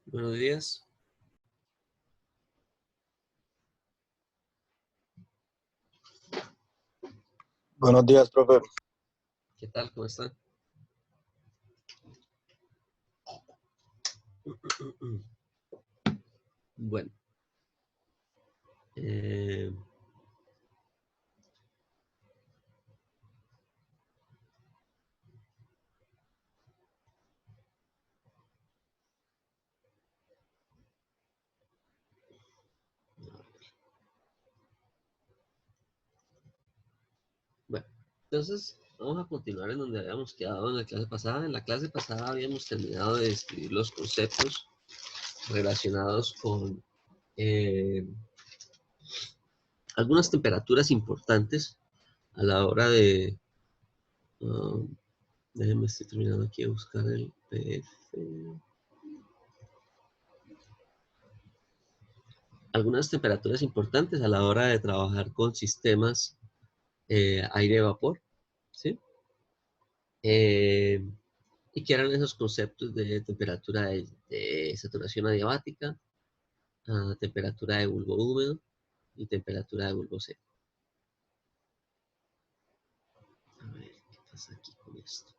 Buenos días. Buenos días, profe. ¿Qué tal? ¿Cómo están? Bueno. Bueno, entonces vamos a continuar en donde habíamos quedado en la clase pasada. En la clase pasada habíamos terminado de describir los conceptos relacionados con algunas temperaturas importantes a la hora de... déjenme, estoy terminando aquí de buscar el PDF. Algunas temperaturas importantes a la hora de trabajar con sistemas aire-vapor, ¿sí? Y que eran esos conceptos de temperatura de saturación adiabática, temperatura de bulbo húmedo y temperatura de bulbo seco. A ver, ¿qué pasa aquí con esto?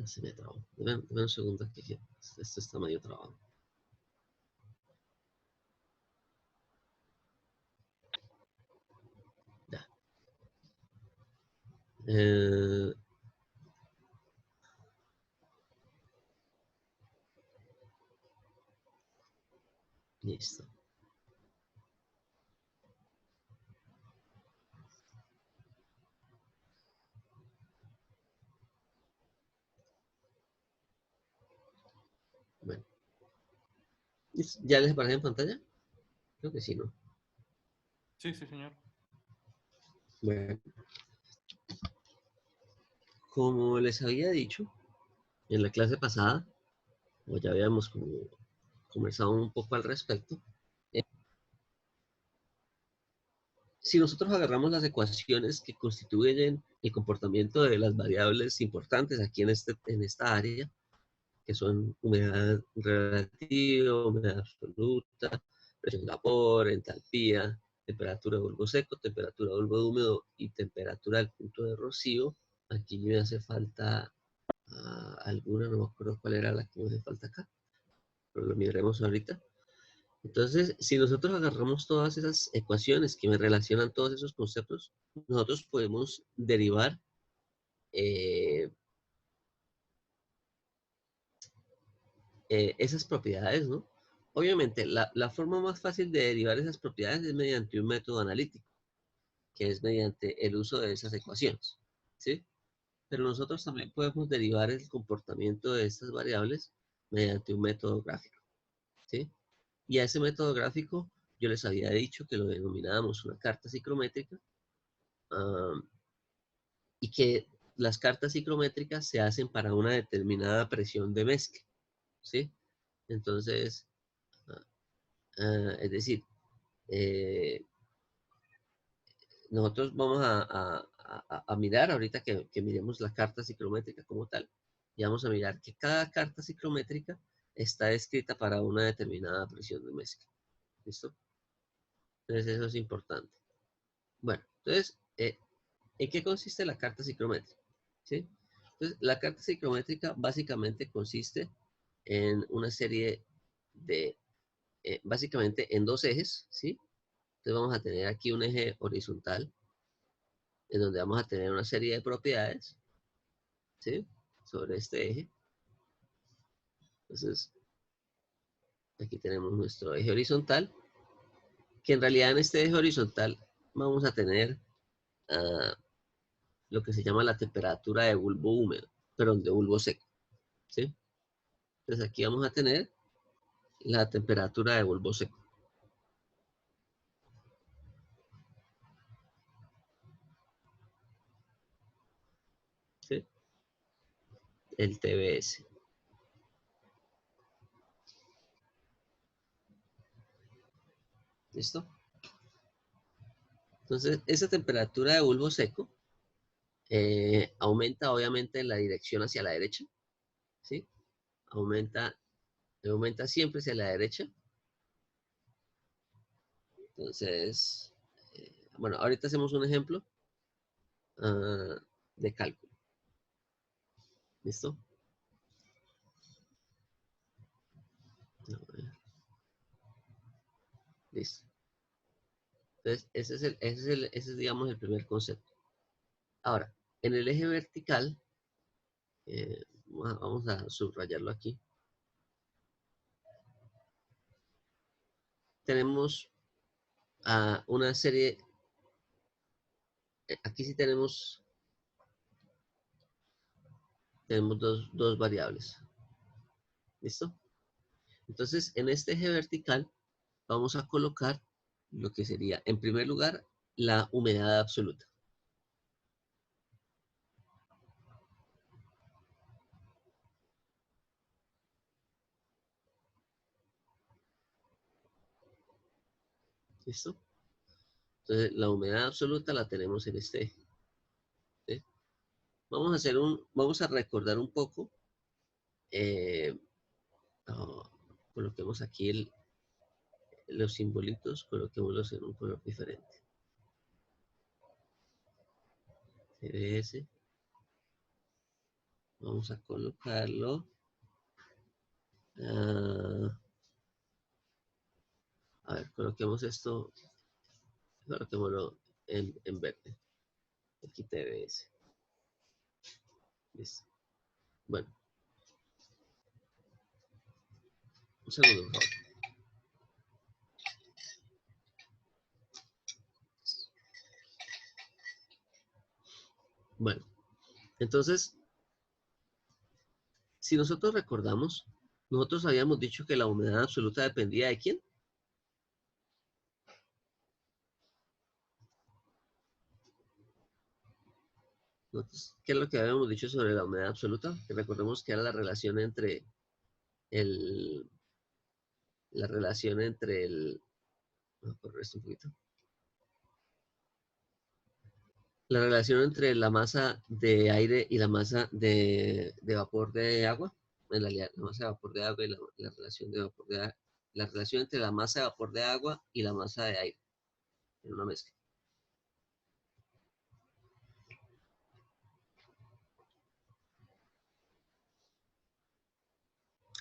Se me trabó. Deme un segundo aquí, que esto está medio trabado. Ya. Listo. Bueno. ¿Ya les aparece en pantalla? Creo que sí, ¿no? Sí, sí, señor. Bueno. Como les había dicho en la clase pasada, o ya habíamos conversado un poco al respecto, si nosotros agarramos las ecuaciones que constituyen el comportamiento de las variables importantes aquí en esta área, que son humedad relativa, humedad absoluta, presión de vapor, entalpía, temperatura de bulbo seco, temperatura de bulbo húmedo y temperatura del punto de rocío, aquí me hace falta alguna, no me acuerdo cuál era la que me hace falta acá, pero lo miraremos ahorita. Entonces, si nosotros agarramos todas esas ecuaciones que me relacionan todos esos conceptos, nosotros podemos derivar esas propiedades, ¿no? Obviamente, la forma más fácil de derivar esas propiedades es mediante un método analítico, que es mediante el uso de esas ecuaciones, ¿sí? Pero nosotros también podemos derivar el comportamiento de estas variables mediante un método gráfico, ¿sí? Y a ese método gráfico yo les había dicho que lo denominábamos una carta ciclométrica, y que las cartas ciclométricas se hacen para una determinada presión de mezcla, ¿sí? Entonces, es decir, nosotros vamos a mirar ahorita que miremos la carta ciclométrica como tal, y vamos a mirar que cada carta ciclométrica está escrita para una determinada presión de mezcla. ¿Listo? Entonces eso es importante. Bueno, entonces, ¿en qué consiste la carta ciclométrica? ¿Sí? Entonces, la carta ciclométrica básicamente consiste en una serie de, básicamente en dos ejes, ¿sí? Entonces vamos a tener aquí un eje horizontal, en donde vamos a tener una serie de propiedades, ¿sí? Sobre este eje. Entonces, aquí tenemos nuestro eje horizontal, que en realidad en este eje horizontal vamos a tener lo que se llama la temperatura de bulbo húmedo, perdón, de bulbo seco, ¿sí? Entonces aquí vamos a tener la temperatura de bulbo seco. ¿Sí? El TBS. ¿Listo? Entonces, esa temperatura de bulbo seco aumenta obviamente en la dirección hacia la derecha, ¿sí? Aumenta siempre hacia la derecha. Entonces, bueno, ahorita hacemos un ejemplo de cálculo. ¿Listo? Listo. Entonces, ese es, digamos, el primer concepto. Ahora, en el eje vertical, vamos a subrayarlo aquí. Tenemos una serie, aquí sí tenemos dos variables. ¿Listo? Entonces, en este eje vertical vamos a colocar lo que sería, en primer lugar, la humedad absoluta. ¿Listo? Entonces, la humedad absoluta la tenemos en este eje. ¿Sí? Vamos a recordar un poco. Coloquemos aquí los simbolitos, coloquémoslos en un color diferente. CBS. Vamos a colocarlo. A ver, coloquemos esto. Coloquémoslo en verde. Aquí TBS. Listo. Bueno. Un segundo, por favor. Bueno, entonces, si nosotros recordamos, nosotros habíamos dicho que la humedad absoluta dependía de ¿quién? ¿Qué es lo que habíamos dicho sobre la humedad absoluta? Que recordemos que era la relación entre vamos a correr esto un poquito. La relación entre la masa de aire y la masa de vapor de agua. En realidad, la masa de vapor de agua y la relación de vapor de agua. La relación entre la masa de vapor de agua y la masa de aire. En una mezcla.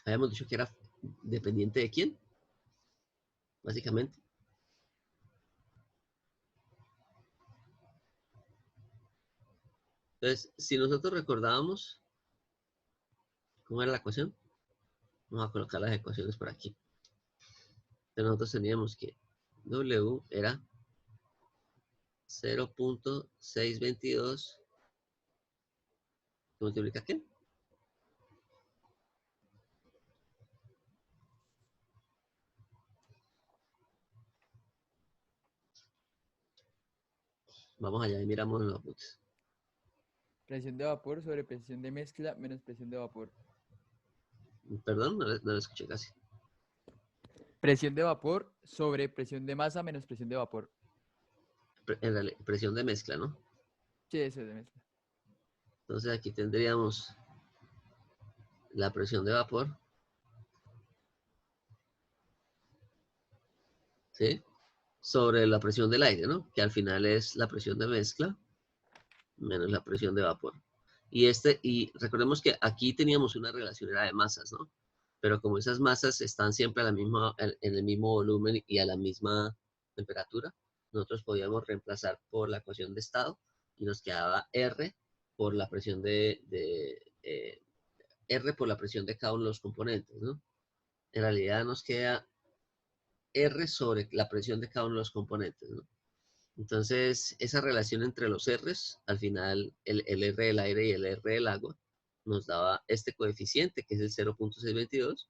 Habíamos dicho que era dependiente de quién, básicamente. Entonces, si nosotros recordábamos, ¿cómo era la ecuación? Vamos a colocar las ecuaciones por aquí. Entonces nosotros teníamos que W era 0.622 multiplica ¿qué? Vamos allá y miramos los apuntes. Presión de vapor sobre presión de mezcla menos presión de vapor. Perdón, no lo escuché casi. Presión de vapor sobre presión de masa menos presión de vapor. En realidad, presión de mezcla, ¿no? Sí, eso es de mezcla. Entonces aquí tendríamos la presión de vapor, ¿sí? Sobre la presión del aire, ¿no? Que al final es la presión de mezcla menos la presión de vapor. Y recordemos que aquí teníamos una relación era de masas, ¿no? Pero como esas masas están siempre en el mismo volumen y a la misma temperatura, nosotros podíamos reemplazar por la ecuación de estado y nos quedaba R por la presión R por la presión de cada uno de los componentes, ¿no? En realidad nos queda R sobre la presión de cada uno de los componentes, ¿no? Entonces, esa relación entre los R's, al final el R del aire y el R del agua, nos daba este coeficiente, que es el 0.622,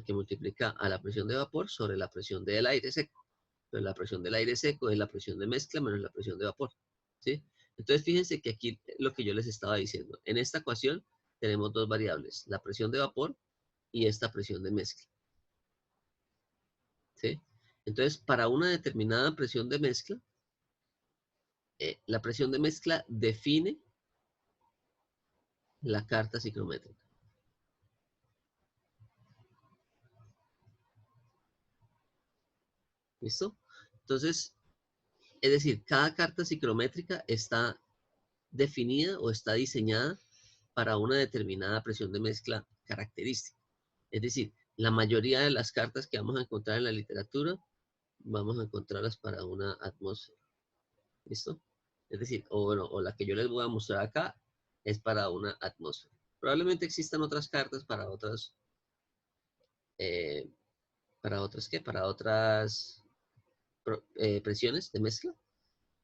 que multiplica a la presión de vapor sobre la presión del aire seco. Pero la presión del aire seco es la presión de mezcla menos la presión de vapor, ¿sí? Entonces, fíjense que aquí lo que yo les estaba diciendo. En esta ecuación tenemos dos variables, la presión de vapor y esta presión de mezcla, ¿sí? Entonces, para una determinada presión de mezcla, la presión de mezcla define la carta ciclométrica. ¿Listo? Entonces, es decir, cada carta ciclométrica está definida o está diseñada para una determinada presión de mezcla característica. Es decir, la mayoría de las cartas que vamos a encontrar en la literatura, vamos a encontrarlas para una atmósfera. ¿Listo? Es decir, o la que yo les voy a mostrar acá es para una atmósfera. Probablemente existan otras cartas para otras, ¿qué? Para otras presiones de mezcla,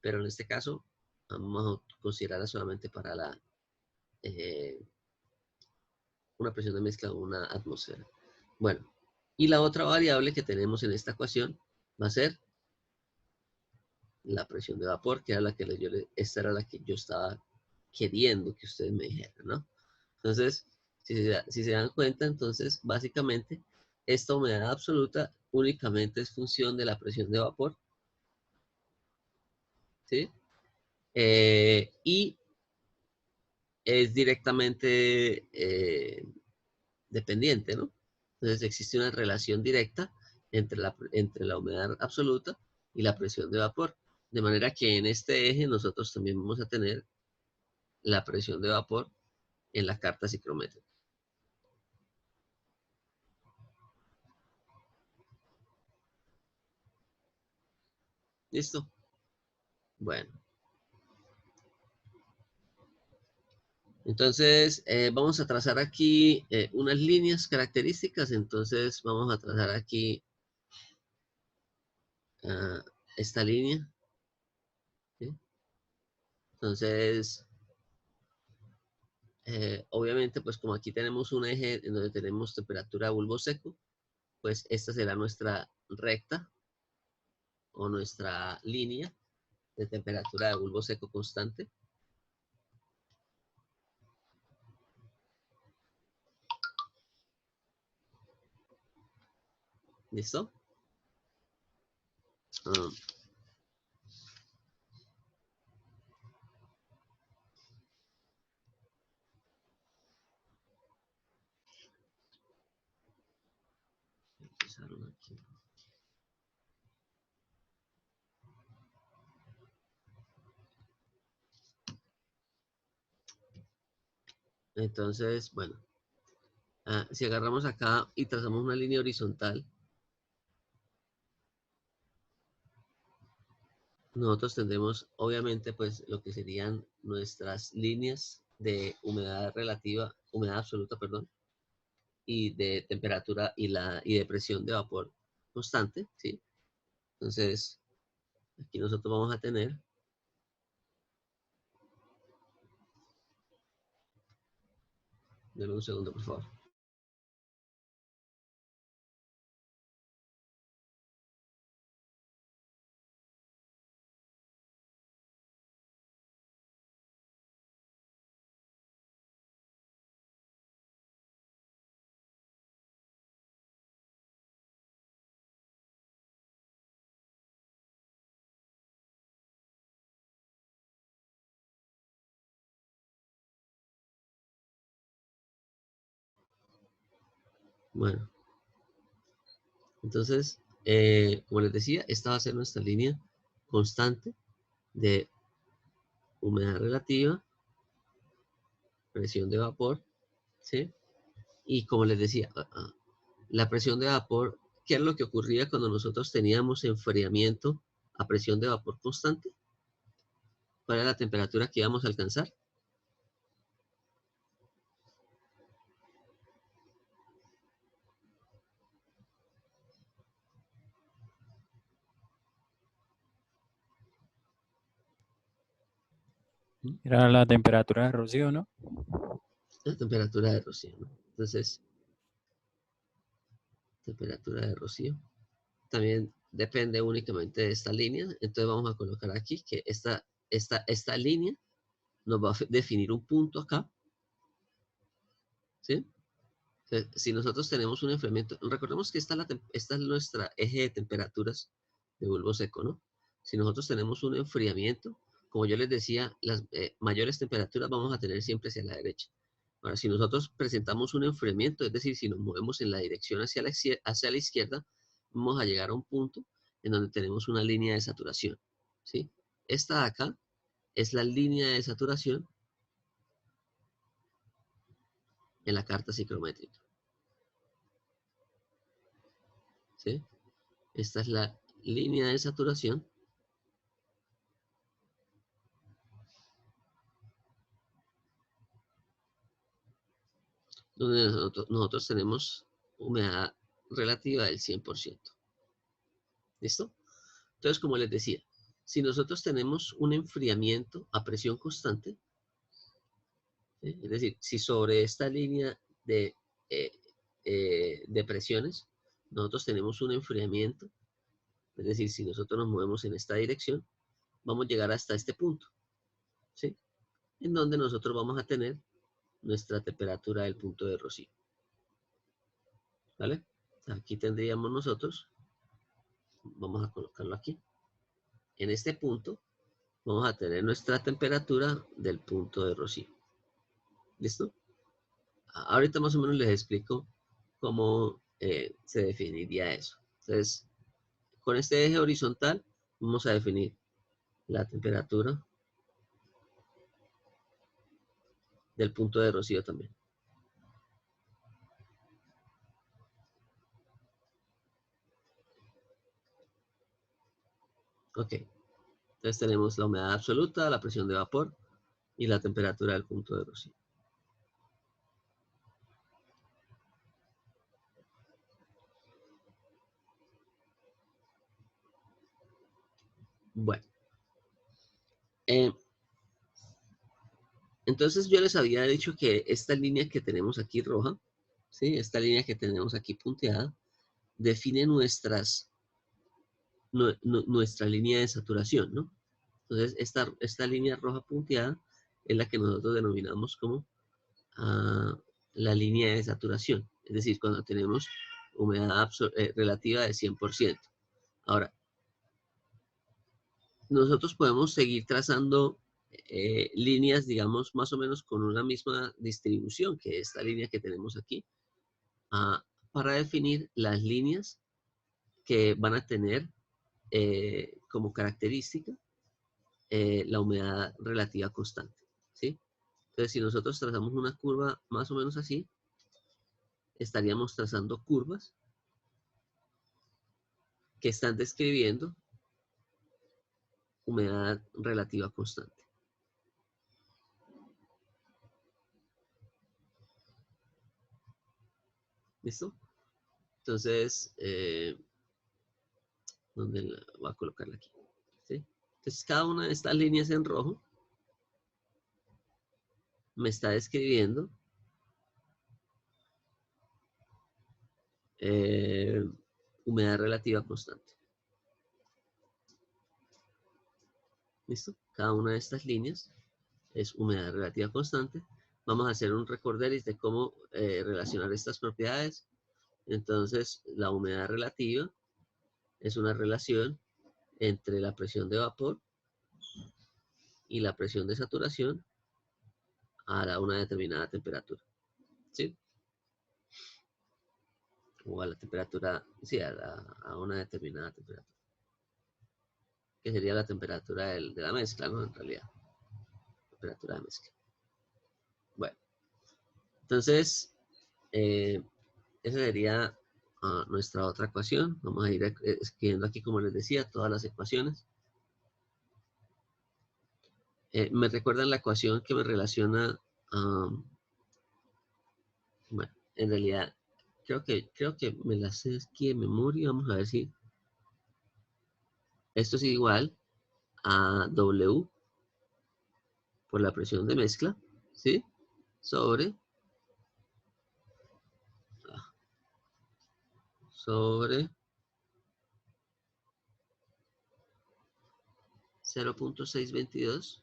pero en este caso vamos a considerarla solamente para una presión de mezcla o una atmósfera. Bueno, y la otra variable que tenemos en esta ecuación va a ser la presión de vapor, que era esta era la que yo estaba queriendo que ustedes me dijeran, ¿no? Entonces, si se dan cuenta, entonces, básicamente, esta humedad absoluta únicamente es función de la presión de vapor, ¿sí? Y es directamente dependiente, ¿no? Entonces, existe una relación directa entre la humedad absoluta y la presión de vapor. De manera que en este eje nosotros también vamos a tener la presión de vapor en la carta ciclométrica. ¿Listo? Bueno. Entonces, vamos a trazar aquí unas líneas características. Entonces, vamos a trazar aquí esta línea, ¿sí? Entonces, obviamente, pues como aquí tenemos un eje en donde tenemos temperatura de bulbo seco, pues esta será nuestra recta o nuestra línea de temperatura de bulbo seco constante. ¿Listo? Empezaron aquí. Entonces, bueno, si agarramos acá y trazamos una línea horizontal, nosotros tendremos obviamente pues lo que serían nuestras líneas de humedad relativa, humedad absoluta, perdón, y de temperatura y de presión de vapor constante, ¿sí? Entonces, aquí nosotros vamos a tener denme un segundo, por favor. Bueno, entonces, como les decía, esta va a ser nuestra línea constante de humedad relativa, presión de vapor, ¿sí? Y como les decía, la presión de vapor, ¿qué es lo que ocurría cuando nosotros teníamos enfriamiento a presión de vapor constante? ¿Cuál era la temperatura que íbamos a alcanzar? Era la temperatura de rocío, ¿no? La temperatura de rocío, ¿no? Entonces, temperatura de rocío. También depende únicamente de esta línea. Entonces vamos a colocar aquí que esta línea nos va a definir un punto acá. ¿Sí? Entonces, si nosotros tenemos un enfriamiento, recordemos que esta es nuestra eje de temperaturas de bulbo seco, ¿no? Si nosotros tenemos un enfriamiento, como yo les decía, las mayores temperaturas vamos a tener siempre hacia la derecha. Ahora, si nosotros presentamos un enfriamiento, es decir, si nos movemos en la dirección hacia la izquierda, vamos a llegar a un punto en donde tenemos una línea de saturación, ¿sí? Esta de acá es la línea de saturación en la carta psicométrica, ¿sí? Esta es la línea de saturación donde nosotros tenemos humedad relativa del 100%. ¿Listo? Entonces, como les decía, si nosotros tenemos un enfriamiento a presión constante, ¿sí? Es decir, si sobre esta línea eh, de presiones nosotros tenemos un enfriamiento, es decir, si nosotros nos movemos en esta dirección, vamos a llegar hasta este punto, ¿sí? En donde nosotros vamos a tener nuestra temperatura del punto de rocío. ¿Vale? Aquí tendríamos nosotros, vamos a colocarlo aquí, en este punto vamos a tener nuestra temperatura del punto de rocío. ¿Listo? Ahorita más o menos les explico cómo se definiría eso. Entonces, con este eje horizontal vamos a definir la temperatura del punto de rocío también. Ok. Entonces tenemos la humedad absoluta, la presión de vapor y la temperatura del punto de rocío. Bueno. Entonces yo les había dicho que esta línea que tenemos aquí roja, ¿sí? Esta línea que tenemos aquí punteada, define nuestra línea de saturación, ¿no? Entonces esta línea roja punteada es la que nosotros denominamos como la línea de saturación. Es decir, cuando tenemos humedad relativa de 100%. Ahora, nosotros podemos seguir trazando líneas, digamos, más o menos con una misma distribución que esta línea que tenemos aquí, para definir las líneas que van a tener como característica la humedad relativa constante, ¿sí? Entonces, si nosotros trazamos una curva más o menos así, estaríamos trazando curvas que están describiendo humedad relativa constante. ¿Listo? Entonces, ¿dónde voy a colocarla aquí? ¿Sí? Entonces, cada una de estas líneas en rojo me está describiendo humedad relativa constante. ¿Listo? Cada una de estas líneas es humedad relativa constante. Vamos a hacer un recorderis de cómo relacionar estas propiedades. Entonces, la humedad relativa es una relación entre la presión de vapor y la presión de saturación a una determinada temperatura. ¿Sí? O a la temperatura, sí, a una determinada temperatura. Que sería la temperatura de la mezcla, ¿no? En realidad. Temperatura de mezcla. Bueno. Entonces, esa sería nuestra otra ecuación. Vamos a ir escribiendo aquí, como les decía, todas las ecuaciones. ¿Me recuerdan la ecuación que me relaciona? Bueno, en realidad, creo que me la sé aquí de memoria. Vamos a ver si esto es igual a W por la presión de mezcla, ¿sí? Sobre 0.622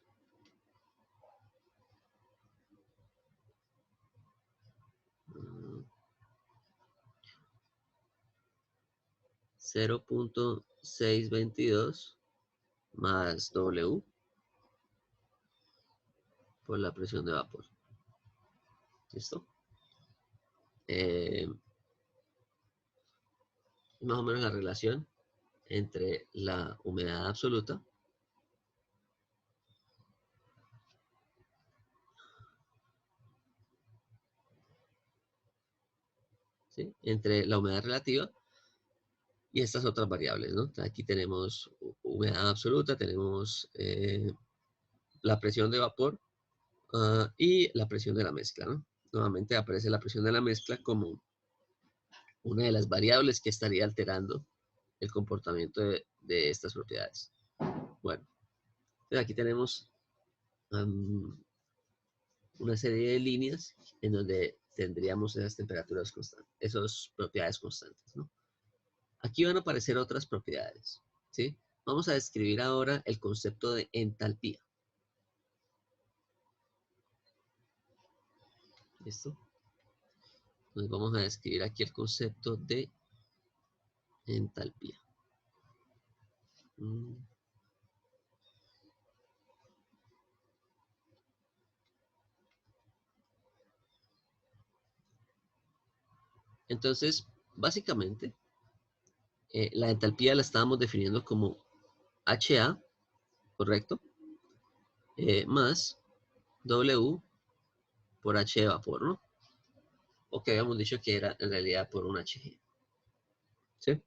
0.622 más W por la presión de vapor. ¿Listo? Más o menos la relación entre la humedad absoluta ¿sí? Entre la humedad relativa y estas otras variables, ¿no? Aquí tenemos humedad absoluta, tenemos la presión de vapor y la presión de la mezcla, ¿no? Nuevamente aparece la presión de la mezcla como una de las variables que estaría alterando el comportamiento de estas propiedades. Bueno, aquí tenemos una serie de líneas en donde tendríamos esas temperaturas constantes, esas propiedades constantes, ¿no? Aquí van a aparecer otras propiedades, ¿sí? Vamos a describir ahora el concepto de entalpía. ¿Listo? Entonces vamos a describir aquí el concepto de entalpía. Entonces, básicamente, la entalpía la estábamos definiendo como HA, ¿correcto? Más W por H de vapor, ¿no? O que habíamos dicho que era en realidad por un HG. ¿Sí?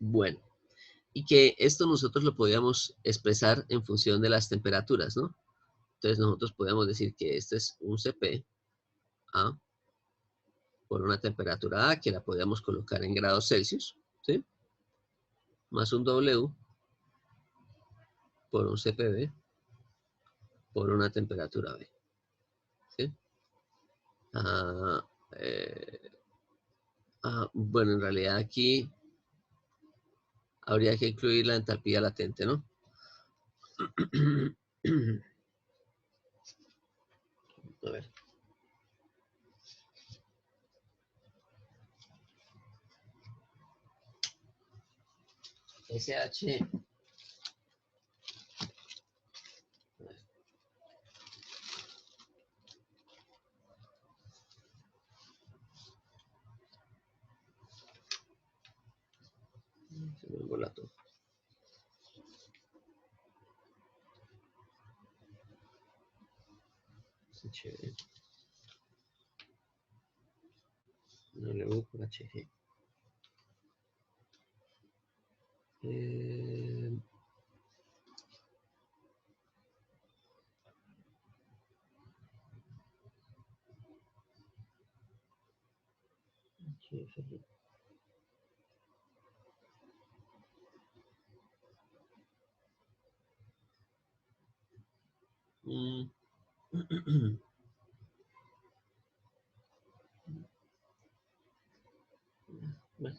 Bueno, y que esto nosotros lo podíamos expresar en función de las temperaturas, ¿no? Entonces nosotros podíamos decir que este es un CP A por una temperatura A, que la podíamos colocar en grados Celsius, ¿sí? Más un W por un CPB por una temperatura B, ¿sí? Bueno, en realidad aquí habría que incluir la entalpía latente, ¿no? A ver. SH. Se me embola todo. HB. W por HG. HFG. Bueno.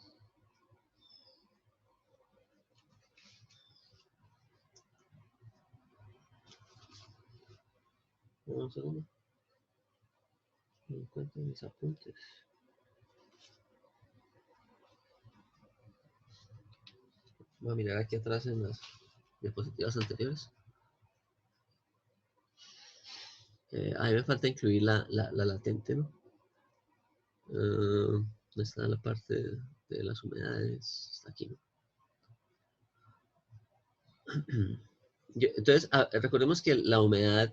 Un segundo. Encuentro mis apuntes. Voy a mirar aquí atrás en las diapositivas anteriores. Ahí me falta incluir la latente, ¿no? ¿Dónde está la parte de las humedades? Está aquí, ¿no? Entonces, recordemos que la humedad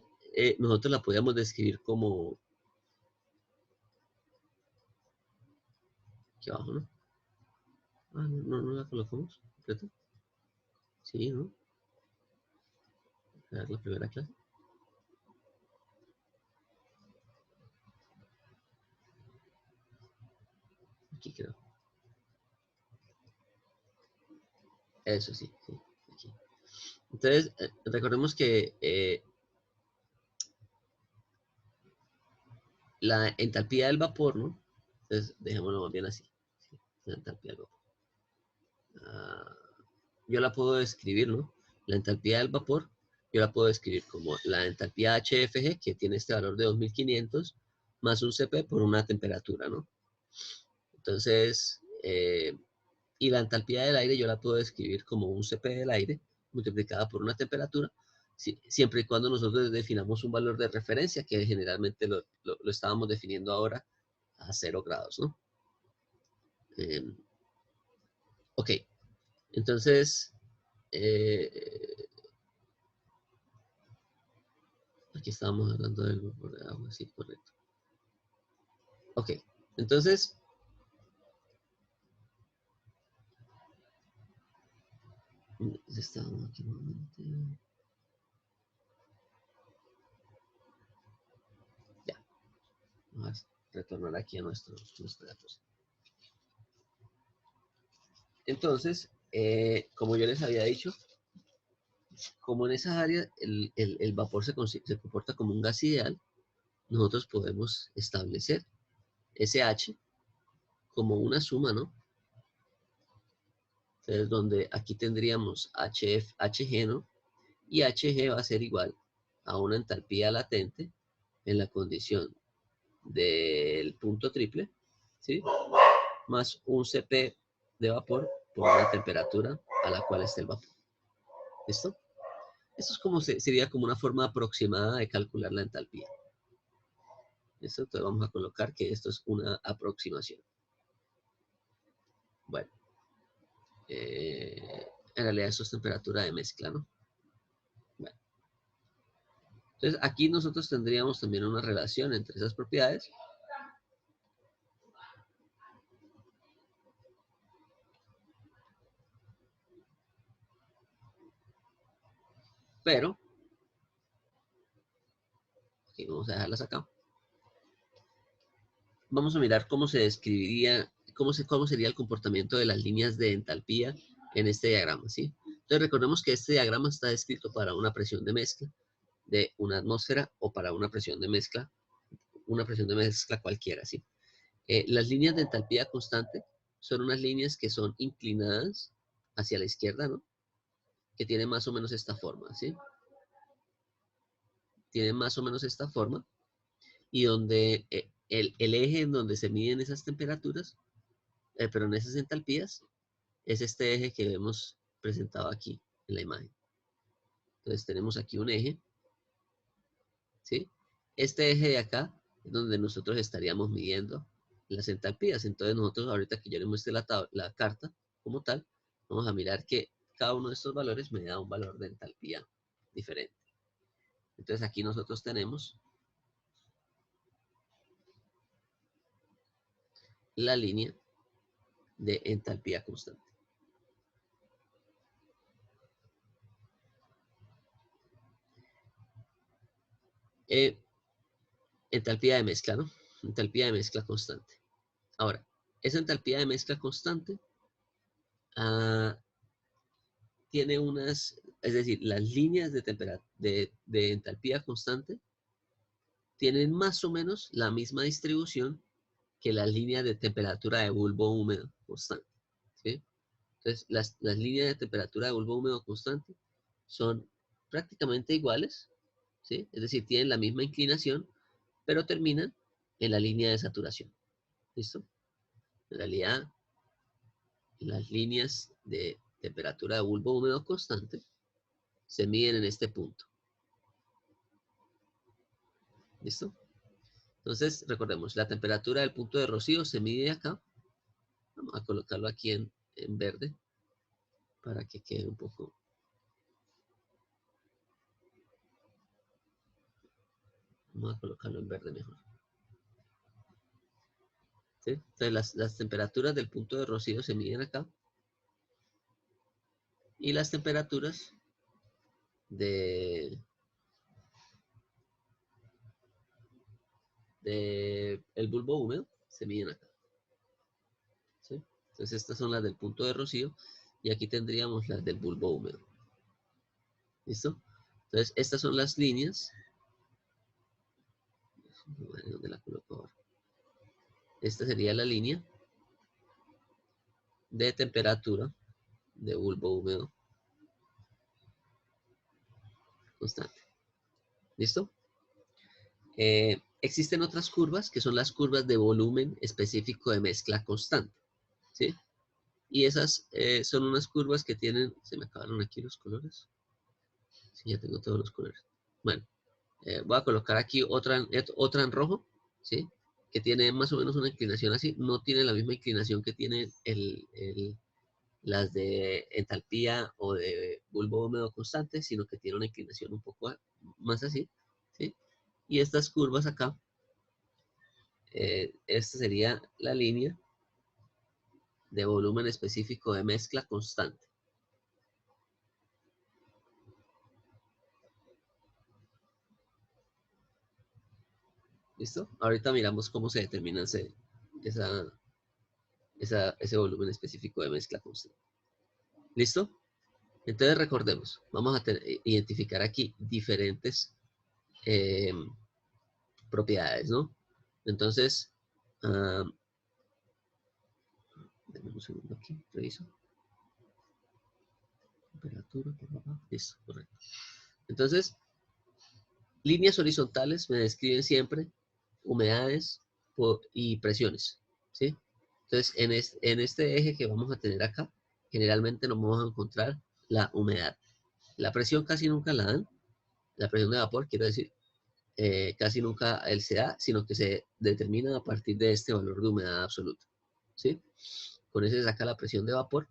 nosotros la podíamos describir como aquí abajo, ¿no? No la colocamos completa. Sí, ¿no? A ver, la primera clase. Aquí creo. Eso sí, sí, aquí. Entonces, recordemos que la entalpía del vapor, ¿no? Entonces, dejémoslo más bien así. ¿Sí? La entalpía del vapor. Yo la puedo describir, ¿no? La entalpía del vapor, yo la puedo describir como la entalpía HFG, que tiene este valor de 2500, más un Cp por una temperatura, ¿no? Entonces, y la entalpía del aire yo la puedo describir como un Cp del aire multiplicada por una temperatura, siempre y cuando nosotros definamos un valor de referencia, que generalmente lo estábamos definiendo ahora a 0 grados, ¿no? Ok, entonces, aquí estábamos hablando del vapor de agua, sí, correcto. Ok, entonces, estábamos aquí nuevamente. Ya, vamos a retornar aquí a nuestros datos. Entonces, como yo les había dicho, como en esas áreas el vapor se comporta como un gas ideal, nosotros podemos establecer ese H como una suma, ¿no? Entonces, donde aquí tendríamos HG, ¿no? Y HG va a ser igual a una entalpía latente en la condición del punto triple, ¿sí? Más un Cp de vapor por una temperatura a la cual está el vapor. ¿Listo? Esto es como sería como una forma aproximada de calcular la entalpía. ¿Listo? Entonces vamos a colocar que esto es una aproximación. Bueno. En realidad esto es temperatura de mezcla, ¿no? Bueno. Entonces aquí nosotros tendríamos también una relación entre esas propiedades. Pero, aquí vamos a dejarlas acá. Vamos a mirar cómo se describiría, cómo sería el comportamiento de las líneas de entalpía en este diagrama, ¿sí? Entonces recordemos que este diagrama está descrito para una presión de mezcla de una atmósfera o para una presión de mezcla cualquiera, ¿sí? Las líneas de entalpía constante son unas líneas que son inclinadas hacia la izquierda, ¿no? Que tienen más o menos esta forma, ¿sí? Tienen más o menos esta forma y donde el eje en donde se miden esas temperaturas, pero en esas entalpías, es este eje que vemos presentado aquí en la imagen. Entonces tenemos aquí un eje, ¿sí? Este eje de acá es donde nosotros estaríamos midiendo las entalpías. Entonces nosotros ahorita que yo les muestre la carta como tal, vamos a mirar que cada uno de estos valores me da un valor de entalpía diferente. Entonces aquí nosotros tenemos la línea de entalpía constante. Entalpía de mezcla, ¿no? Entalpía de mezcla constante. Ahora, esa entalpía de mezcla constante tiene unas, es decir, las líneas de entalpía constante tienen más o menos la misma distribución que las líneas de temperatura de bulbo húmedo constante, ¿sí? Entonces, las líneas de temperatura de bulbo húmedo constante son prácticamente iguales, ¿sí? Es decir, tienen la misma inclinación, pero terminan en la línea de saturación. ¿Listo? En realidad, las líneas de temperatura de bulbo húmedo constante se miden en este punto. ¿Listo? Entonces, recordemos, la temperatura del punto de rocío se mide acá. Vamos a colocarlo aquí en verde para que quede un poco. Vamos a colocarlo en verde mejor. ¿Sí? Entonces, las temperaturas del punto de rocío se miden acá. Y las temperaturas del bulbo húmedo se miden acá. ¿Sí? Entonces estas son las del punto de rocío y aquí tendríamos las del bulbo húmedo. ¿Listo? Entonces, estas son las líneas. ¿Dónde la coloco ahora? Esta sería la línea de temperatura de bulbo húmedo constante. ¿Listo? Existen otras curvas que son las curvas de volumen específico de mezcla constante, ¿sí? Y esas son unas curvas que tienen... ¿Se me acabaron aquí los colores? Sí, ya tengo todos los colores. Bueno, voy a colocar aquí otra en rojo, ¿sí? Que tiene más o menos una inclinación así. No tiene la misma inclinación que tienen las de entalpía o de bulbo húmedo constante, sino que tiene una inclinación un poco más así, ¿sí? Y estas curvas acá, esta sería la línea de volumen específico de mezcla constante. ¿Listo? Ahorita miramos cómo se determina ese volumen específico de mezcla constante. ¿Listo? Entonces recordemos, vamos a identificar aquí diferentes propiedades, ¿no? Entonces, denme un segundo aquí, reviso. Temperatura, listo, correcto. Entonces, líneas horizontales me describen siempre humedades y presiones, ¿sí? Entonces, en este eje que vamos a tener acá, generalmente nos vamos a encontrar la humedad. La presión casi nunca la dan, la presión de vapor, quiero decir, casi nunca él se da, sino que se determina a partir de este valor de humedad absoluta, ¿sí? Con ese se saca la presión de vapor,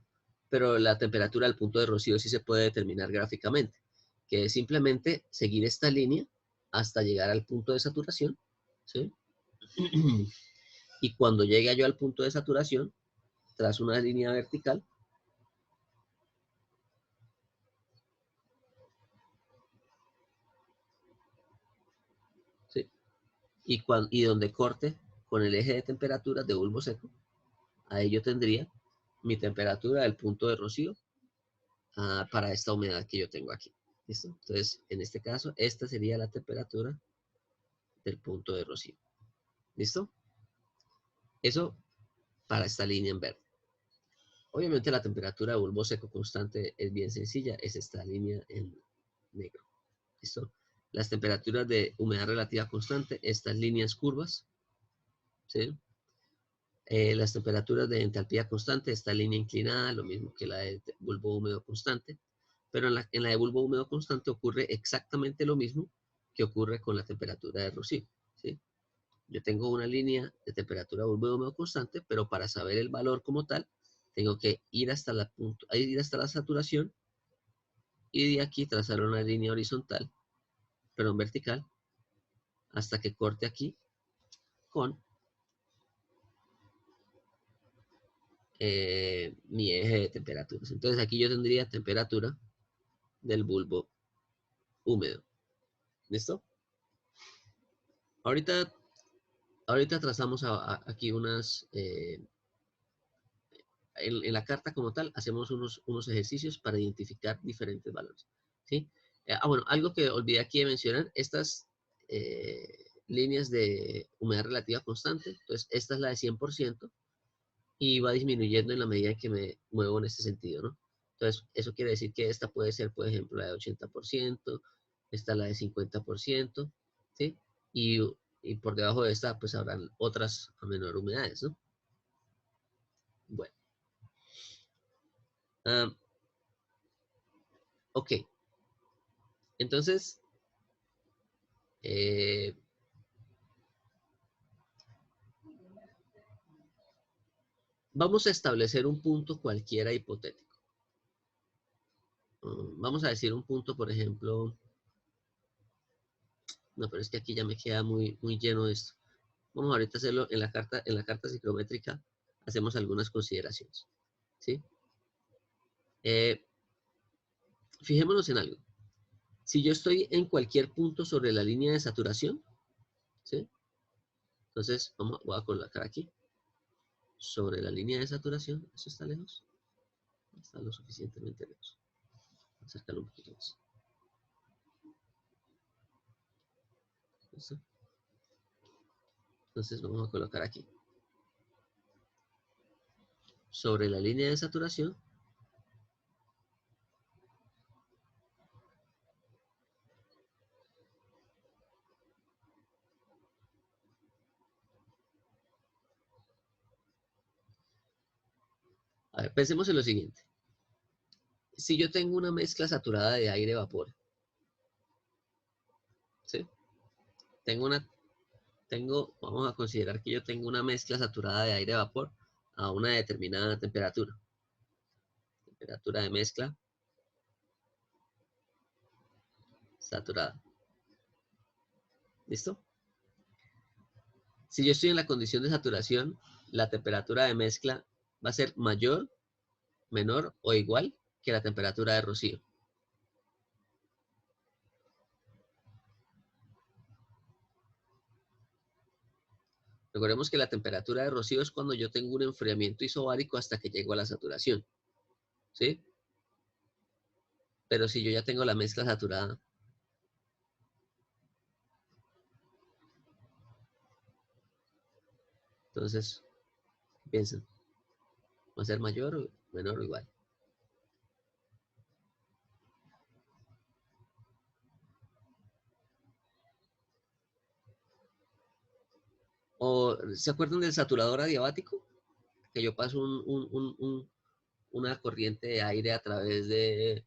pero la temperatura al punto de rocío sí se puede determinar gráficamente, que es simplemente seguir esta línea hasta llegar al punto de saturación, ¿sí? Y cuando llegue yo al punto de saturación, tras una línea vertical, ¿sí? Y donde corte con el eje de temperaturas de bulbo seco, ahí yo tendría mi temperatura del punto de rocío para esta humedad que yo tengo aquí. ¿Listo? Entonces, en este caso, esta sería la temperatura del punto de rocío. ¿Listo? Eso para esta línea en verde. Obviamente la temperatura de bulbo seco constante es bien sencilla, es esta línea en negro. ¿Listo? Las temperaturas de humedad relativa constante, estas líneas curvas, ¿sí? Las temperaturas de entalpía constante, esta línea inclinada, lo mismo que la de bulbo húmedo constante, pero en la de bulbo húmedo constante ocurre exactamente lo mismo que ocurre con la temperatura de rocío, ¿sí? Yo tengo una línea de temperatura bulbo húmedo constante, pero para saber el valor como tal, tengo que ir hasta la saturación y de aquí trazar una línea horizontal, perdón, vertical, hasta que corte aquí con mi eje de temperaturas. Entonces aquí yo tendría temperatura del bulbo húmedo. ¿Listo? Ahorita trazamos aquí unas... en la carta como tal hacemos unos ejercicios para identificar diferentes valores. ¿Sí? Bueno, algo que olvidé aquí de mencionar, estas líneas de humedad relativa constante, entonces esta es la de 100%, y va disminuyendo en la medida que me muevo en este sentido, ¿no? Entonces, eso quiere decir que esta puede ser, por ejemplo, la de 80%, esta la de 50%, ¿sí? Y por debajo de esta, pues habrán otras a menor humedades, ¿no? Bueno. Ok. Entonces, vamos a establecer un punto cualquiera hipotético. Vamos a decir un punto, por ejemplo... No, pero es que aquí ya me queda muy lleno de esto. Vamos ahorita a hacerlo en la carta ciclométrica. Hacemos algunas consideraciones. ¿Sí? Fijémonos en algo. Si yo estoy en cualquier punto sobre la línea de saturación, ¿sí? Entonces, voy a colocar aquí. Sobre la línea de saturación. ¿Eso está lejos? Está lo suficientemente lejos. Voy a acercarlo un poquito más. ¿Listo? Entonces vamos a colocar aquí. Sobre la línea de saturación, a ver, pensemos en lo siguiente. Si yo tengo una mezcla saturada de aire-vapor, ¿sí? Vamos a considerar que yo tengo una mezcla saturada de aire-vapor a una determinada temperatura. Temperatura de mezcla saturada. ¿Listo? Si yo estoy en la condición de saturación, la temperatura de mezcla va a ser mayor, menor o igual que la temperatura de rocío. Recordemos que la temperatura de rocío es cuando yo tengo un enfriamiento isobárico hasta que llego a la saturación. ¿Sí? Pero si yo ya tengo la mezcla saturada, entonces, piensen, ¿va a ser mayor, menor o igual? ¿O se acuerdan del saturador adiabático? Que yo paso una corriente de aire a través de,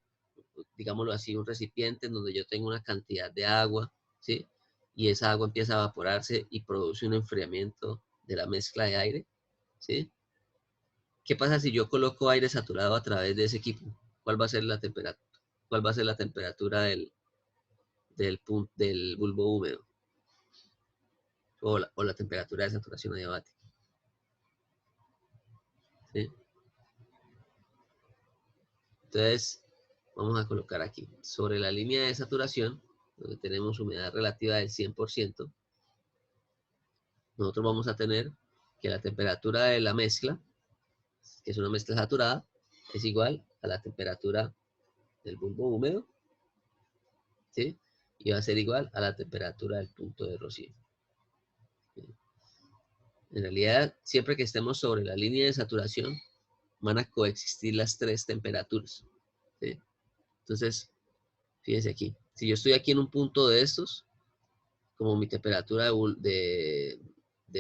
digámoslo así, un recipiente en donde yo tengo una cantidad de agua, ¿sí? Y esa agua empieza a evaporarse y produce un enfriamiento de la mezcla de aire, ¿sí? ¿Qué pasa si yo coloco aire saturado a través de ese equipo? ¿Cuál va a ser la temperatura? ¿Cuál va a ser la temperatura del bulbo húmedo? O la temperatura de saturación adiabática. ¿Sí? Entonces, vamos a colocar aquí, sobre la línea de saturación, donde tenemos humedad relativa del 100%, nosotros vamos a tener que la temperatura de la mezcla, que es una mezcla saturada, es igual a la temperatura del bulbo húmedo, ¿sí? Y va a ser igual a la temperatura del punto de rocío. ¿Sí? En realidad, siempre que estemos sobre la línea de saturación, van a coexistir las tres temperaturas, ¿sí? Entonces, fíjense aquí. Si yo estoy aquí en un punto de estos, como mi temperatura de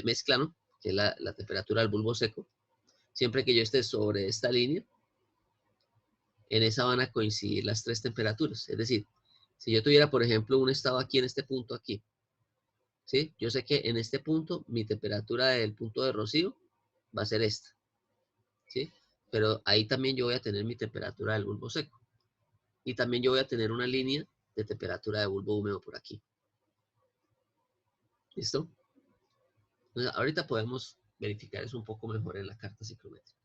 mezcla, ¿no? Que es la temperatura del bulbo seco, siempre que yo esté sobre esta línea, en esa van a coincidir las tres temperaturas. Es decir, si yo tuviera, por ejemplo, un estado aquí en este punto aquí, ¿sí? Yo sé que en este punto mi temperatura del punto de rocío va a ser esta, ¿sí? Pero ahí también yo voy a tener mi temperatura del bulbo seco. Y también yo voy a tener una línea de temperatura de bulbo húmedo por aquí. ¿Listo? Entonces, ahorita podemos verificar eso un poco mejor en la carta ciclométrica.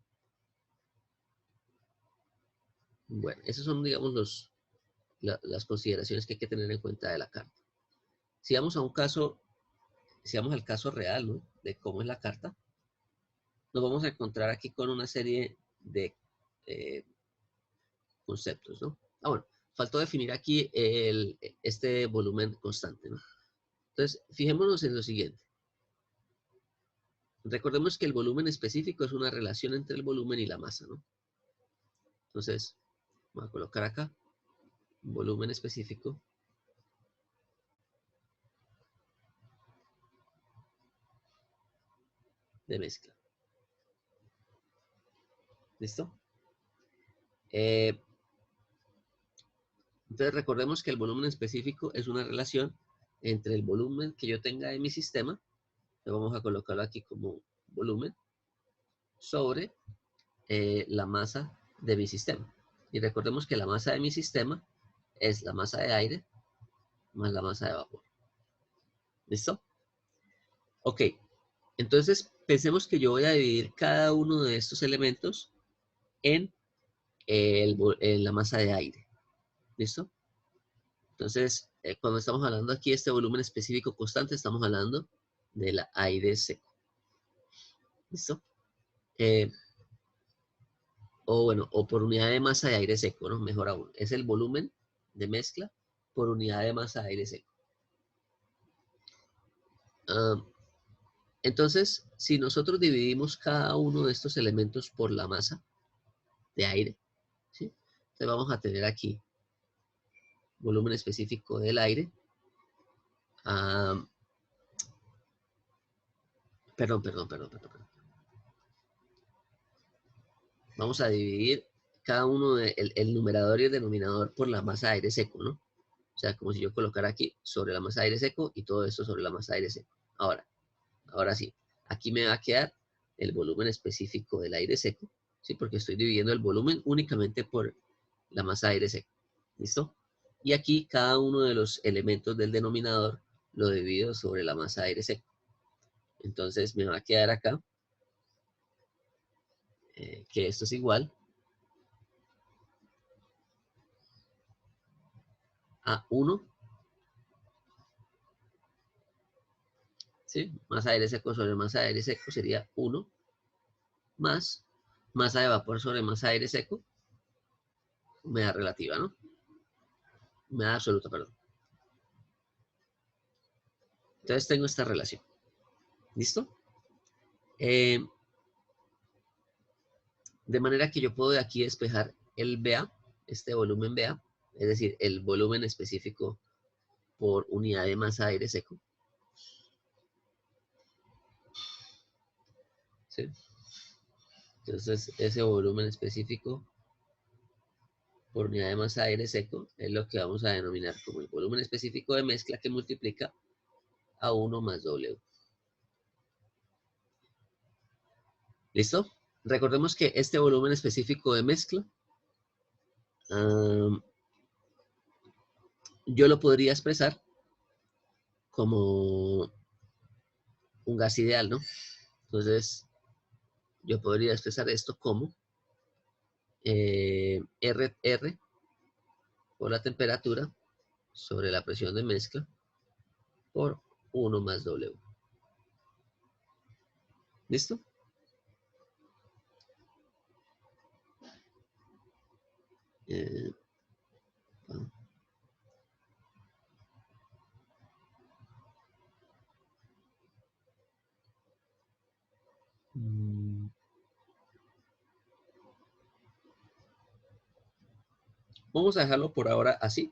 Bueno, esas son, digamos, las consideraciones que hay que tener en cuenta de la carta. Si vamos a un caso, si vamos al caso real, ¿no? De cómo es la carta, nos vamos a encontrar aquí con una serie de conceptos, ¿no? Bueno, faltó definir aquí este volumen constante, ¿no? Entonces, fijémonos en lo siguiente. Recordemos que el volumen específico es una relación entre el volumen y la masa, ¿no? Entonces, vamos a colocar acá volumen específico de mezcla. ¿Listo? Entonces recordemos que el volumen específico es una relación entre el volumen que yo tenga de mi sistema, que vamos a colocarlo aquí como volumen, sobre la masa de mi sistema. Y recordemos que la masa de mi sistema es la masa de aire más la masa de vapor. ¿Listo? Ok, entonces pensemos que yo voy a dividir cada uno de estos elementos en la masa de aire. ¿Listo? Entonces, cuando estamos hablando aquí de este volumen específico constante, estamos hablando del aire seco. ¿Listo? O por unidad de masa de aire seco, ¿no? Mejor aún. Es el volumen de mezcla por unidad de masa de aire seco. Entonces, si nosotros dividimos cada uno de estos elementos por la masa de aire, ¿sí? Entonces vamos a tener aquí volumen específico del aire. Perdón. Vamos a dividir cada uno el numerador y el denominador por la masa de aire seco, ¿no? O sea, como si yo colocara aquí sobre la masa de aire seco y todo esto sobre la masa de aire seco. Ahora sí, aquí me va a quedar el volumen específico del aire seco, ¿sí? Porque estoy dividiendo el volumen únicamente por la masa de aire seco. ¿Listo? Y aquí cada uno de los elementos del denominador lo divido sobre la masa de aire seco. Entonces me va a quedar acá que esto es igual a 1, ¿sí? Masa de aire seco sobre masa de aire seco sería 1 más masa de vapor sobre masa de aire seco, humedad relativa, ¿no? Humedad absoluta, perdón. Entonces tengo esta relación. ¿Listo? De manera que yo puedo de aquí despejar el BA, este volumen BA, es decir, el volumen específico por unidad de masa de aire seco. ¿Sí? Entonces, ese volumen específico por unidad de masa de aire seco es lo que vamos a denominar como el volumen específico de mezcla que multiplica a 1 más W. ¿Listo? Recordemos que este volumen específico de mezcla yo lo podría expresar como un gas ideal, ¿no? Entonces, yo podría expresar esto como R por la temperatura sobre la presión de mezcla por 1 más W. ¿Listo? Vamos a dejarlo por ahora así.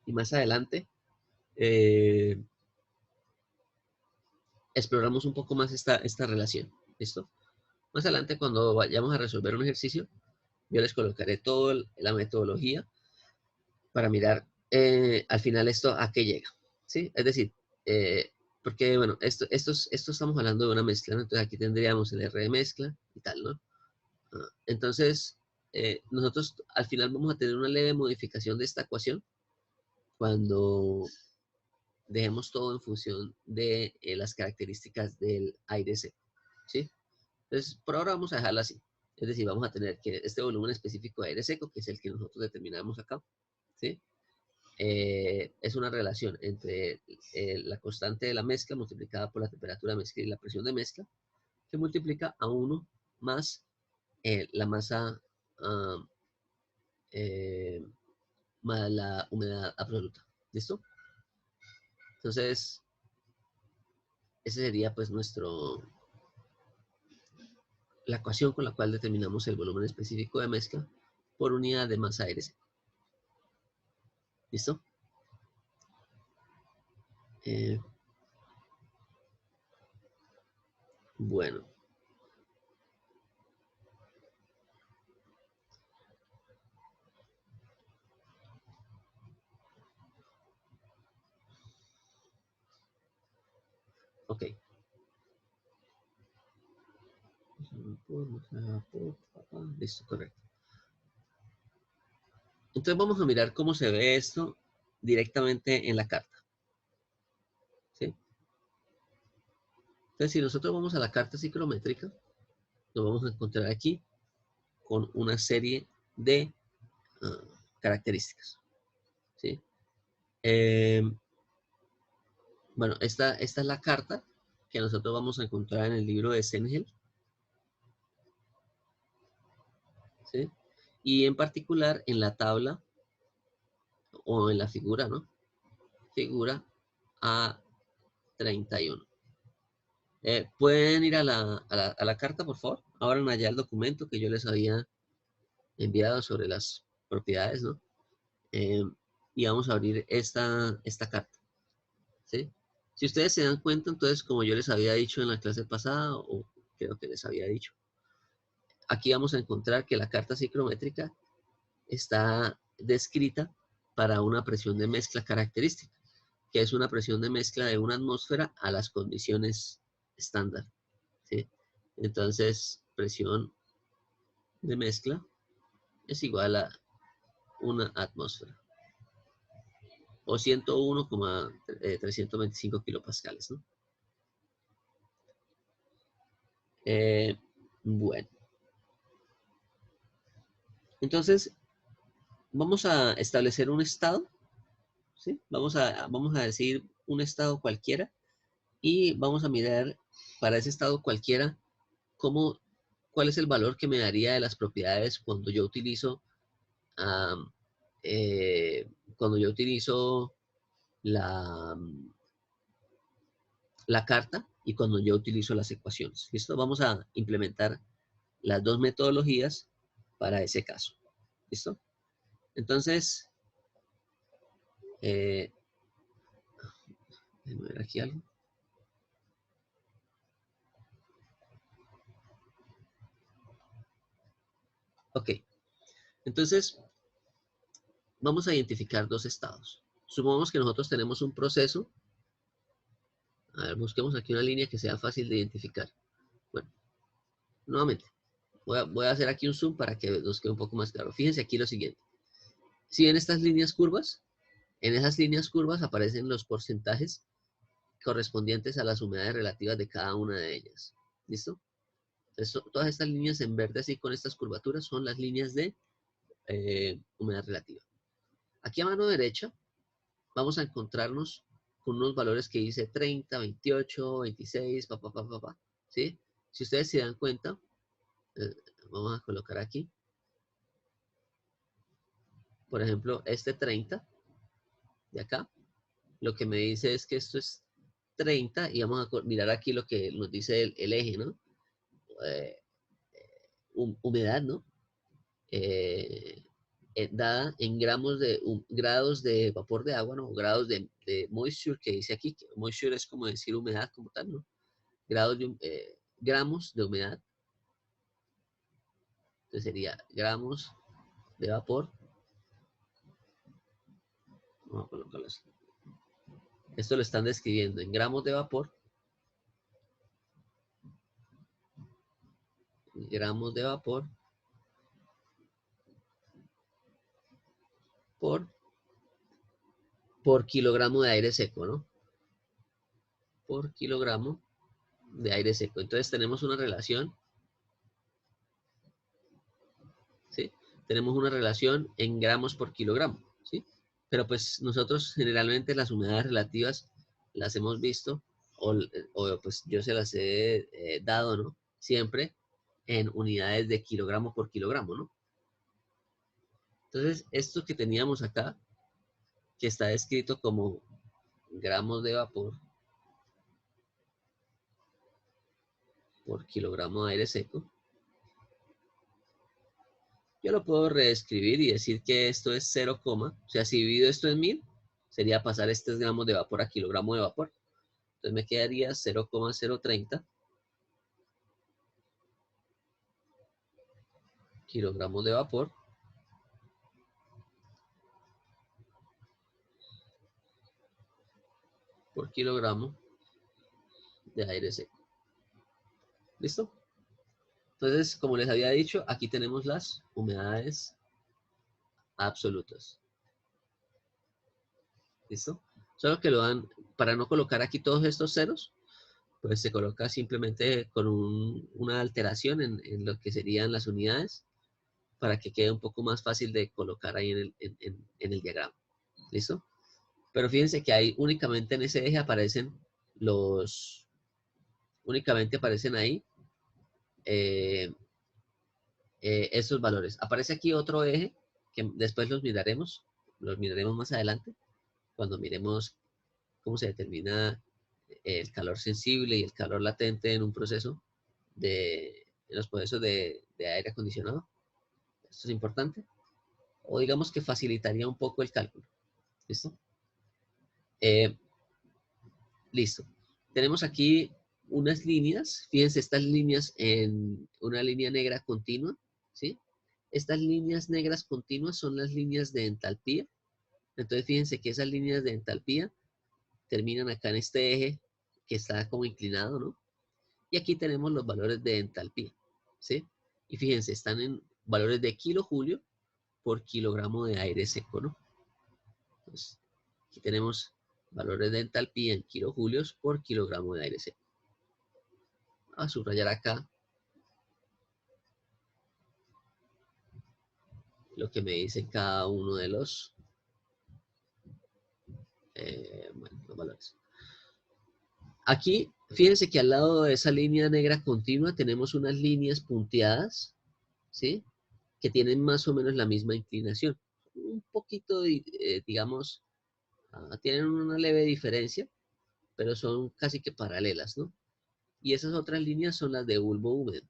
Y más adelante exploramos un poco más esta relación. ¿Listo? Más adelante, cuando vayamos a resolver un ejercicio, yo les colocaré toda la metodología para mirar al final esto a qué llega. ¿Sí? Es decir, porque, bueno, esto estamos hablando de una mezcla, ¿no? Entonces aquí tendríamos el R de mezcla y tal, ¿no? Entonces, nosotros al final vamos a tener una leve modificación de esta ecuación cuando dejemos todo en función de las características del aire seco, ¿sí? Entonces, por ahora vamos a dejarla así. Es decir, vamos a tener que este volumen específico de aire seco, que es el que nosotros determinamos acá, ¿sí? Es una relación entre la constante de la mezcla multiplicada por la temperatura de mezcla y la presión de mezcla, que multiplica a 1 más la masa más la humedad absoluta. ¿Listo? Entonces, ese sería pues la ecuación con la cual determinamos el volumen específico de mezcla por unidad de masa aire seco. ¿Listo? Bueno. Ok. Listo, correcto. Entonces vamos a mirar cómo se ve esto directamente en la carta. ¿Sí? Entonces, si nosotros vamos a la carta ciclométrica, nos vamos a encontrar aquí con una serie de características. ¿Sí? Bueno, esta es la carta que nosotros vamos a encontrar en el libro de Sengel. ¿Sí? Y en particular en la tabla o en la figura, ¿no? Figura A3. 31. ¿Pueden ir a la carta, por favor? Abran allá el documento que yo les había enviado sobre las propiedades, ¿no? Y vamos a abrir esta carta, ¿sí? Si ustedes se dan cuenta, entonces, como yo les había dicho en la clase pasada, o creo que les había dicho, aquí vamos a encontrar que la carta ciclométrica está descrita para una presión de mezcla característica, que es una presión de mezcla de una atmósfera a las condiciones estándar, ¿sí? Entonces, presión de mezcla es igual a una atmósfera, o 101,325 kilopascales, ¿no? Bueno, entonces vamos a establecer un estado, ¿sí? Vamos a decir un estado cualquiera y vamos a mirar para ese estado cualquiera cuál es el valor que me daría de las propiedades cuando yo utilizo la carta y cuando yo utilizo las ecuaciones. ¿Listo? Vamos a implementar las dos metodologías para ese caso. ¿Listo? Entonces, déjenme ver aquí algo. Ok. Entonces, vamos a identificar dos estados. Supongamos que nosotros tenemos un proceso. A ver, busquemos aquí una línea que sea fácil de identificar. Bueno, nuevamente, voy a hacer aquí un zoom para que nos quede un poco más claro. Fíjense aquí lo siguiente. Si ven estas líneas curvas, en esas líneas curvas aparecen los porcentajes correspondientes a las humedades relativas de cada una de ellas. ¿Listo? Entonces, todas estas líneas en verde así con estas curvaturas son las líneas de humedad relativa. Aquí a mano derecha vamos a encontrarnos con unos valores que dice 30, 28, 26, ¿sí? Si ustedes se dan cuenta, vamos a colocar aquí, por ejemplo, este 30 de acá, lo que me dice es que esto es 30 y vamos a mirar aquí lo que nos dice el eje, ¿no? Humedad, ¿no? Dada en grados de vapor de agua, ¿no? O grados de moisture, que dice aquí, que moisture es como decir humedad como tal, ¿no? Gramos de humedad. Entonces sería gramos de vapor. Vamos a colocarlo así. Esto lo están describiendo en gramos de vapor. Gramos de vapor por kilogramo de aire seco, ¿no? Por kilogramo de aire seco. Entonces tenemos una relación, ¿sí? Tenemos una relación en gramos por kilogramo, ¿sí? Pero pues nosotros generalmente las humedades relativas las hemos visto, o pues yo se las he dado, ¿no? Siempre en unidades de kilogramo por kilogramo, ¿no? Entonces, esto que teníamos acá, que está descrito como gramos de vapor por kilogramo de aire seco, yo lo puedo reescribir y decir que esto es 0, o sea, si divido esto en 1000, sería pasar estos gramos de vapor a kilogramo de vapor. Entonces me quedaría 0,030 kilogramos de vapor por kilogramo de aire seco. ¿Listo? Entonces, como les había dicho, aquí tenemos las humedades absolutas. ¿Listo? Solo que lo dan, para no colocar aquí todos estos ceros, pues se coloca simplemente con una alteración en lo que serían las unidades para que quede un poco más fácil de colocar ahí en el diagrama. ¿Listo? Pero fíjense que ahí únicamente en ese eje aparecen únicamente aparecen ahí estos valores. Aparece aquí otro eje que después los miraremos más adelante, cuando miremos cómo se determina el calor sensible y el calor latente en un proceso en los procesos de aire acondicionado. Esto es importante. O digamos que facilitaría un poco el cálculo. ¿Listo? Listo. Tenemos aquí unas líneas. Fíjense, estas líneas en una línea negra continua. ¿Sí? Estas líneas negras continuas son las líneas de entalpía. Entonces, fíjense que esas líneas de entalpía terminan acá en este eje que está como inclinado, ¿no? Y aquí tenemos los valores de entalpía, ¿sí? Y fíjense, están en valores de kilojulio por kilogramo de aire seco, ¿no? Entonces, aquí tenemos valores de entalpía en kilojulios por kilogramo de aire seco. A subrayar acá lo que me dicen cada uno de los, los valores. Aquí, fíjense que al lado de esa línea negra continua tenemos unas líneas punteadas, ¿sí? Que tienen más o menos la misma inclinación. Un poquito, digamos, tienen una leve diferencia, pero son casi que paralelas, ¿no? Y esas otras líneas son las de bulbo húmedo,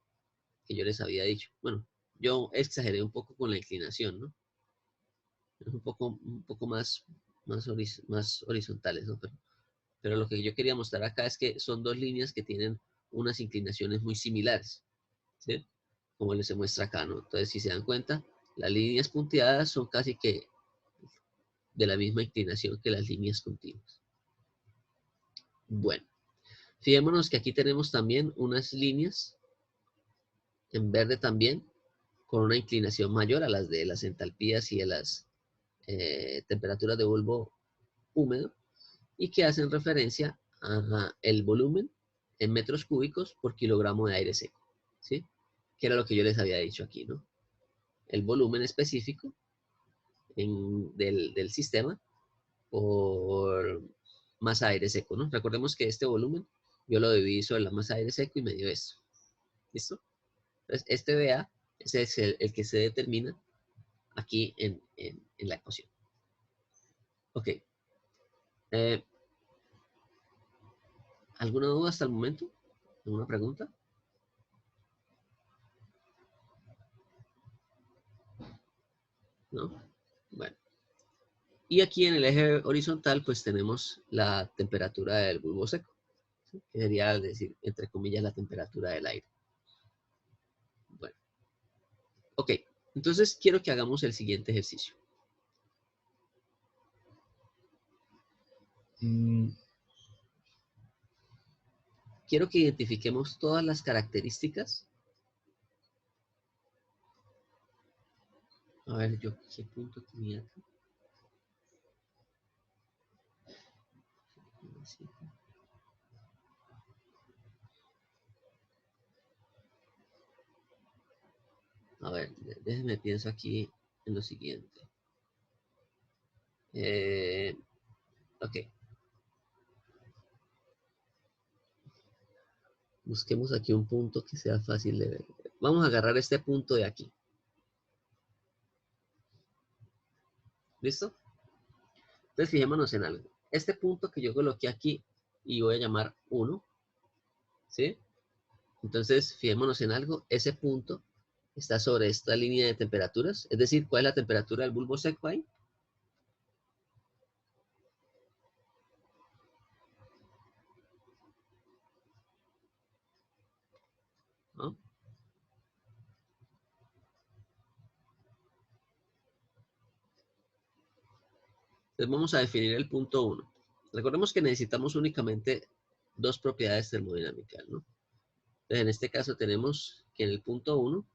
que yo les había dicho. Bueno, yo exageré un poco con la inclinación, ¿no? Es un poco más horizontales, ¿no? Pero lo que yo quería mostrar acá es que son dos líneas que tienen unas inclinaciones muy similares, ¿sí? Como les se muestra acá, ¿no? Entonces, si se dan cuenta, las líneas punteadas son casi que de la misma inclinación que las líneas continuas. Bueno, fijémonos que aquí tenemos también unas líneas en verde también, con una inclinación mayor a las de las entalpías y a las temperaturas de bulbo húmedo, y que hacen referencia a el volumen en metros cúbicos por kilogramo de aire seco, ¿sí? Que era lo que yo les había dicho aquí, ¿no? El volumen específico del sistema por masa de aire seco, ¿no? Recordemos que este volumen yo lo dividí sobre la masa de aire seco y me dio esto. ¿Listo? Entonces, este VA ese es el que se determina aquí en la ecuación. Ok. ¿Alguna duda hasta el momento? ¿Alguna pregunta? ¿No? Bueno. Y aquí en el eje horizontal, pues tenemos la temperatura del bulbo seco, ¿sí? Que sería decir, entre comillas, la temperatura del aire. Bueno. Ok. Entonces, quiero que hagamos el siguiente ejercicio. Quiero que identifiquemos todas las características. A ver, yo qué punto tenía acá. A ver, déjenme pienso aquí en lo siguiente. Ok. Busquemos aquí un punto que sea fácil de ver. Vamos a agarrar este punto de aquí. ¿Listo? Entonces fijémonos en algo. Este punto que yo coloqué aquí y voy a llamar 1, ¿sí? Entonces fijémonos en algo. Ese punto está sobre esta línea de temperaturas. Es decir, ¿cuál es la temperatura del bulbo seco ahí? ¿No? Entonces vamos a definir el punto 1. Recordemos que necesitamos únicamente dos propiedades termodinámicas, ¿no? Entonces en este caso tenemos que en el punto 1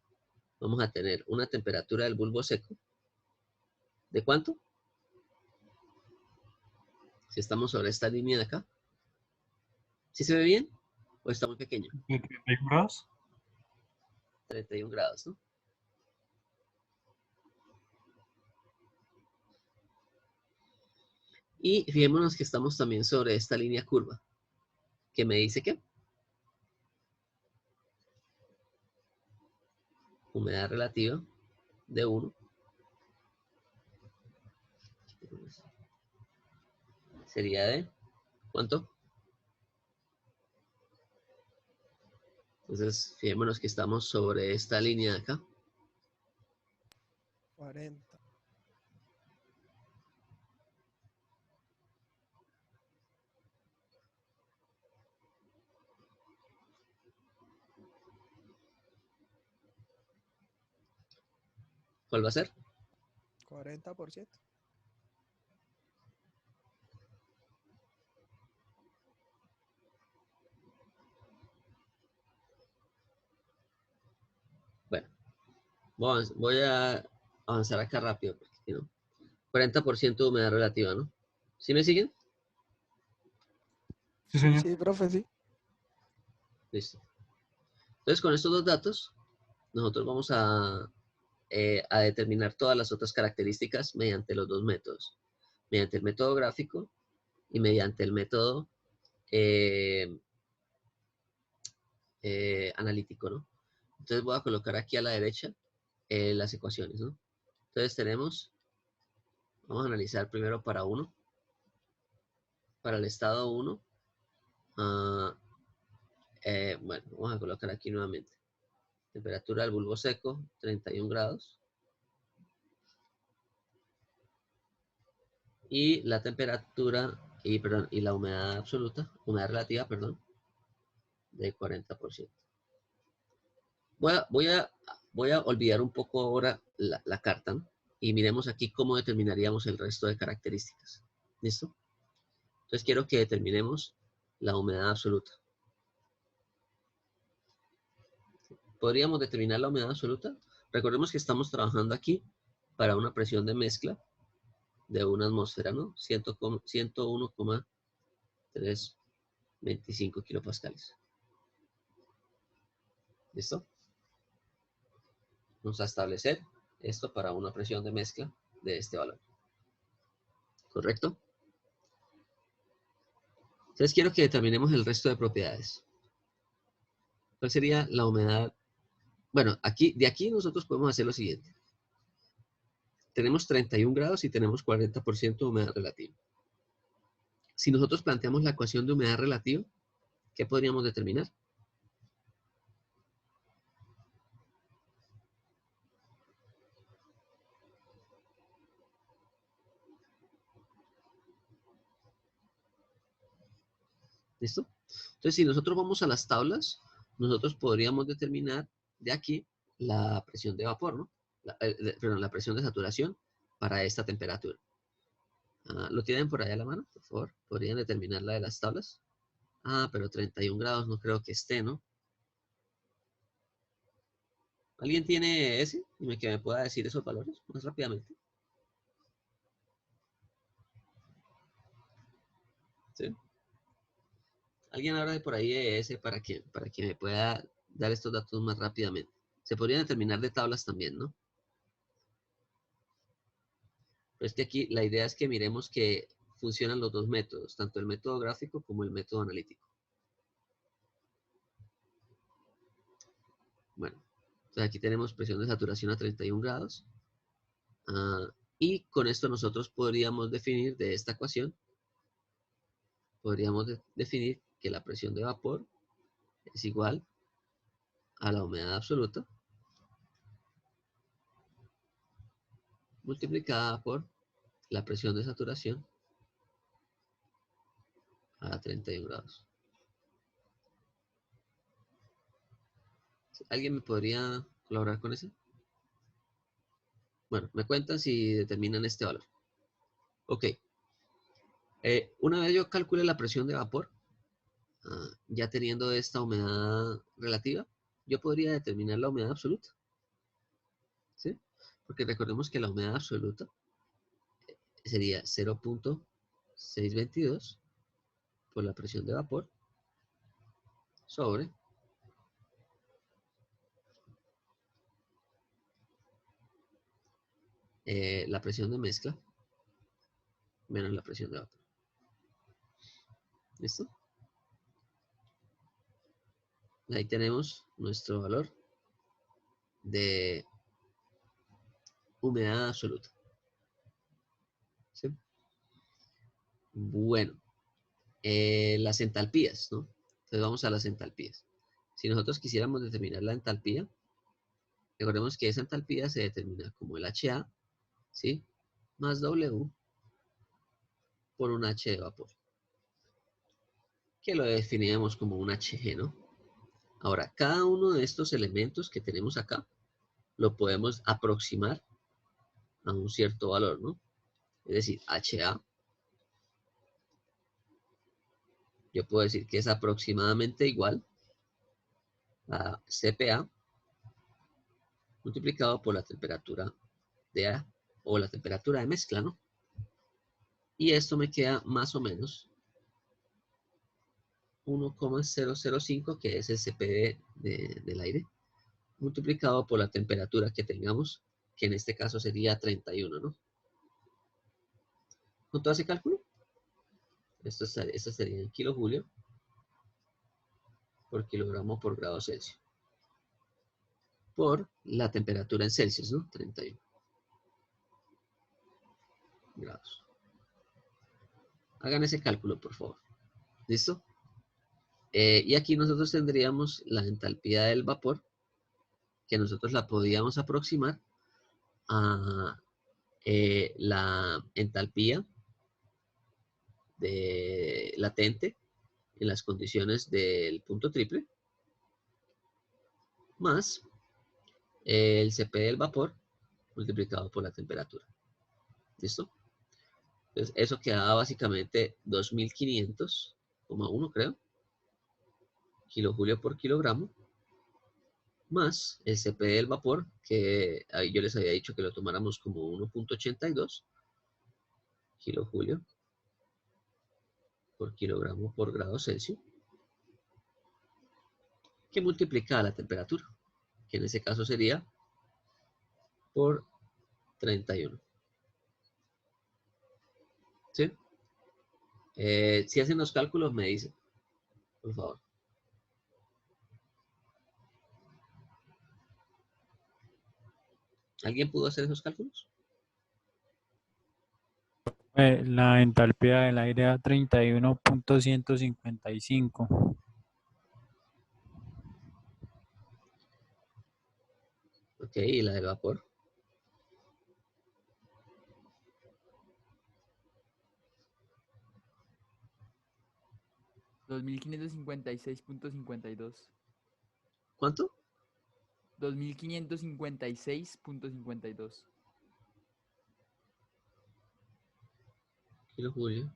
vamos a tener una temperatura del bulbo seco. ¿De cuánto? Si estamos sobre esta línea de acá. ¿Sí se ve bien? ¿O está muy pequeño? ¿De 31 grados? 31 grados, ¿no? Y fijémonos que estamos también sobre esta línea curva. ¿Que me dice qué? Humedad relativa de 1. Sería de, ¿cuánto? Entonces, fijémonos que estamos sobre esta línea de acá. 40. ¿Cuál va a ser? 40%. Bueno, voy a avanzar acá rápido, porque si no. 40% de humedad relativa, ¿no? ¿Sí me siguen? Sí, señor. Sí, profe, sí. Listo. Entonces, con estos dos datos, nosotros vamos a determinar todas las otras características mediante los dos métodos. Mediante el método gráfico y mediante el método analítico, ¿no? Entonces voy a colocar aquí a la derecha las ecuaciones, ¿no? Entonces tenemos, vamos a analizar primero para el estado 1. Bueno, vamos a colocar aquí nuevamente. Temperatura del bulbo seco, 31 grados. Y la temperatura, y la humedad absoluta, humedad relativa, perdón, de 40%. Voy a olvidar un poco ahora la carta, ¿no? Y miremos aquí cómo determinaríamos el resto de características. ¿Listo? Entonces quiero que determinemos la humedad absoluta. ¿Podríamos determinar la humedad absoluta? Recordemos que estamos trabajando aquí para una presión de mezcla de una atmósfera, ¿no? 101,325 kilopascales. ¿Listo? Vamos a establecer esto para una presión de mezcla de este valor. ¿Correcto? Entonces quiero que determinemos el resto de propiedades. ¿Cuál sería la humedad? Bueno, de aquí nosotros podemos hacer lo siguiente. Tenemos 31 grados y tenemos 40% de humedad relativa. Si nosotros planteamos la ecuación de humedad relativa, ¿qué podríamos determinar? ¿Listo? Entonces, si nosotros vamos a las tablas, nosotros podríamos determinar de aquí la presión de vapor, ¿no? Perdón, la presión de saturación para esta temperatura. ¿Lo tienen por ahí a la mano, por favor? ¿Podrían determinar la de las tablas? Pero 31 grados no creo que esté, ¿no? ¿Alguien tiene ese? Dime que me pueda decir esos valores más rápidamente. ¿Sí? ¿Alguien habla de por ahí de ese para que me pueda dar estos datos más rápidamente? Se podrían determinar de tablas también, ¿no? Pero es que aquí la idea es que miremos que funcionan los dos métodos, tanto el método gráfico como el método analítico. Bueno, entonces aquí tenemos presión de saturación a 31 grados. Y con esto nosotros podríamos definir de esta ecuación, podríamos definir que la presión de vapor es igual a la humedad absoluta multiplicada por la presión de saturación a 31 grados. ¿Alguien me podría colaborar con eso? Bueno, me cuentan si determinan este valor. Ok. Una vez yo calcule la presión de vapor, ya teniendo esta humedad relativa, yo podría determinar la humedad absoluta. ¿Sí? Porque recordemos que la humedad absoluta sería 0.622 por la presión de vapor sobre la presión de mezcla menos la presión de vapor. ¿Listo? Ahí tenemos nuestro valor de humedad absoluta. ¿Sí? Bueno, las entalpías, ¿no? Entonces vamos a las entalpías. Si nosotros quisiéramos determinar la entalpía, recordemos que esa entalpía se determina como el HA, ¿sí? Más W por un H de vapor, que lo definiremos como un HG, ¿no? Ahora, cada uno de estos elementos que tenemos acá, lo podemos aproximar a un cierto valor, ¿no? Es decir, HA, yo puedo decir que es aproximadamente igual a CPA multiplicado por la temperatura de A o la temperatura de mezcla, ¿no? Y esto me queda más o menos 1,005, que es el CP del aire, multiplicado por la temperatura que tengamos, que en este caso sería 31, ¿no? ¿Con todo ese cálculo? Esto sería en kilojoule por kilogramo por grado Celsius. Por la temperatura en Celsius, ¿no? 31 grados. Hagan ese cálculo, por favor. ¿Listo? Y aquí nosotros tendríamos la entalpía del vapor, que nosotros la podíamos aproximar a la entalpía de latente en las condiciones del punto triple, más el CP del vapor multiplicado por la temperatura. ¿Listo? Entonces, eso quedaba básicamente 2500,1, creo, kilojoule por kilogramo, más el CP del vapor, que ahí yo les había dicho que lo tomáramos como 1,82 kilojoule por kilogramo por grado Celsius, que multiplica la temperatura, que en ese caso sería por 31. ¿Sí? Si hacen los cálculos, me dicen, por favor. ¿Alguien pudo hacer esos cálculos? La entalpía del aire a 31.155. Ok, y la del vapor. $2,556.52. ¿Cuánto? 2,556.52. Kilojoule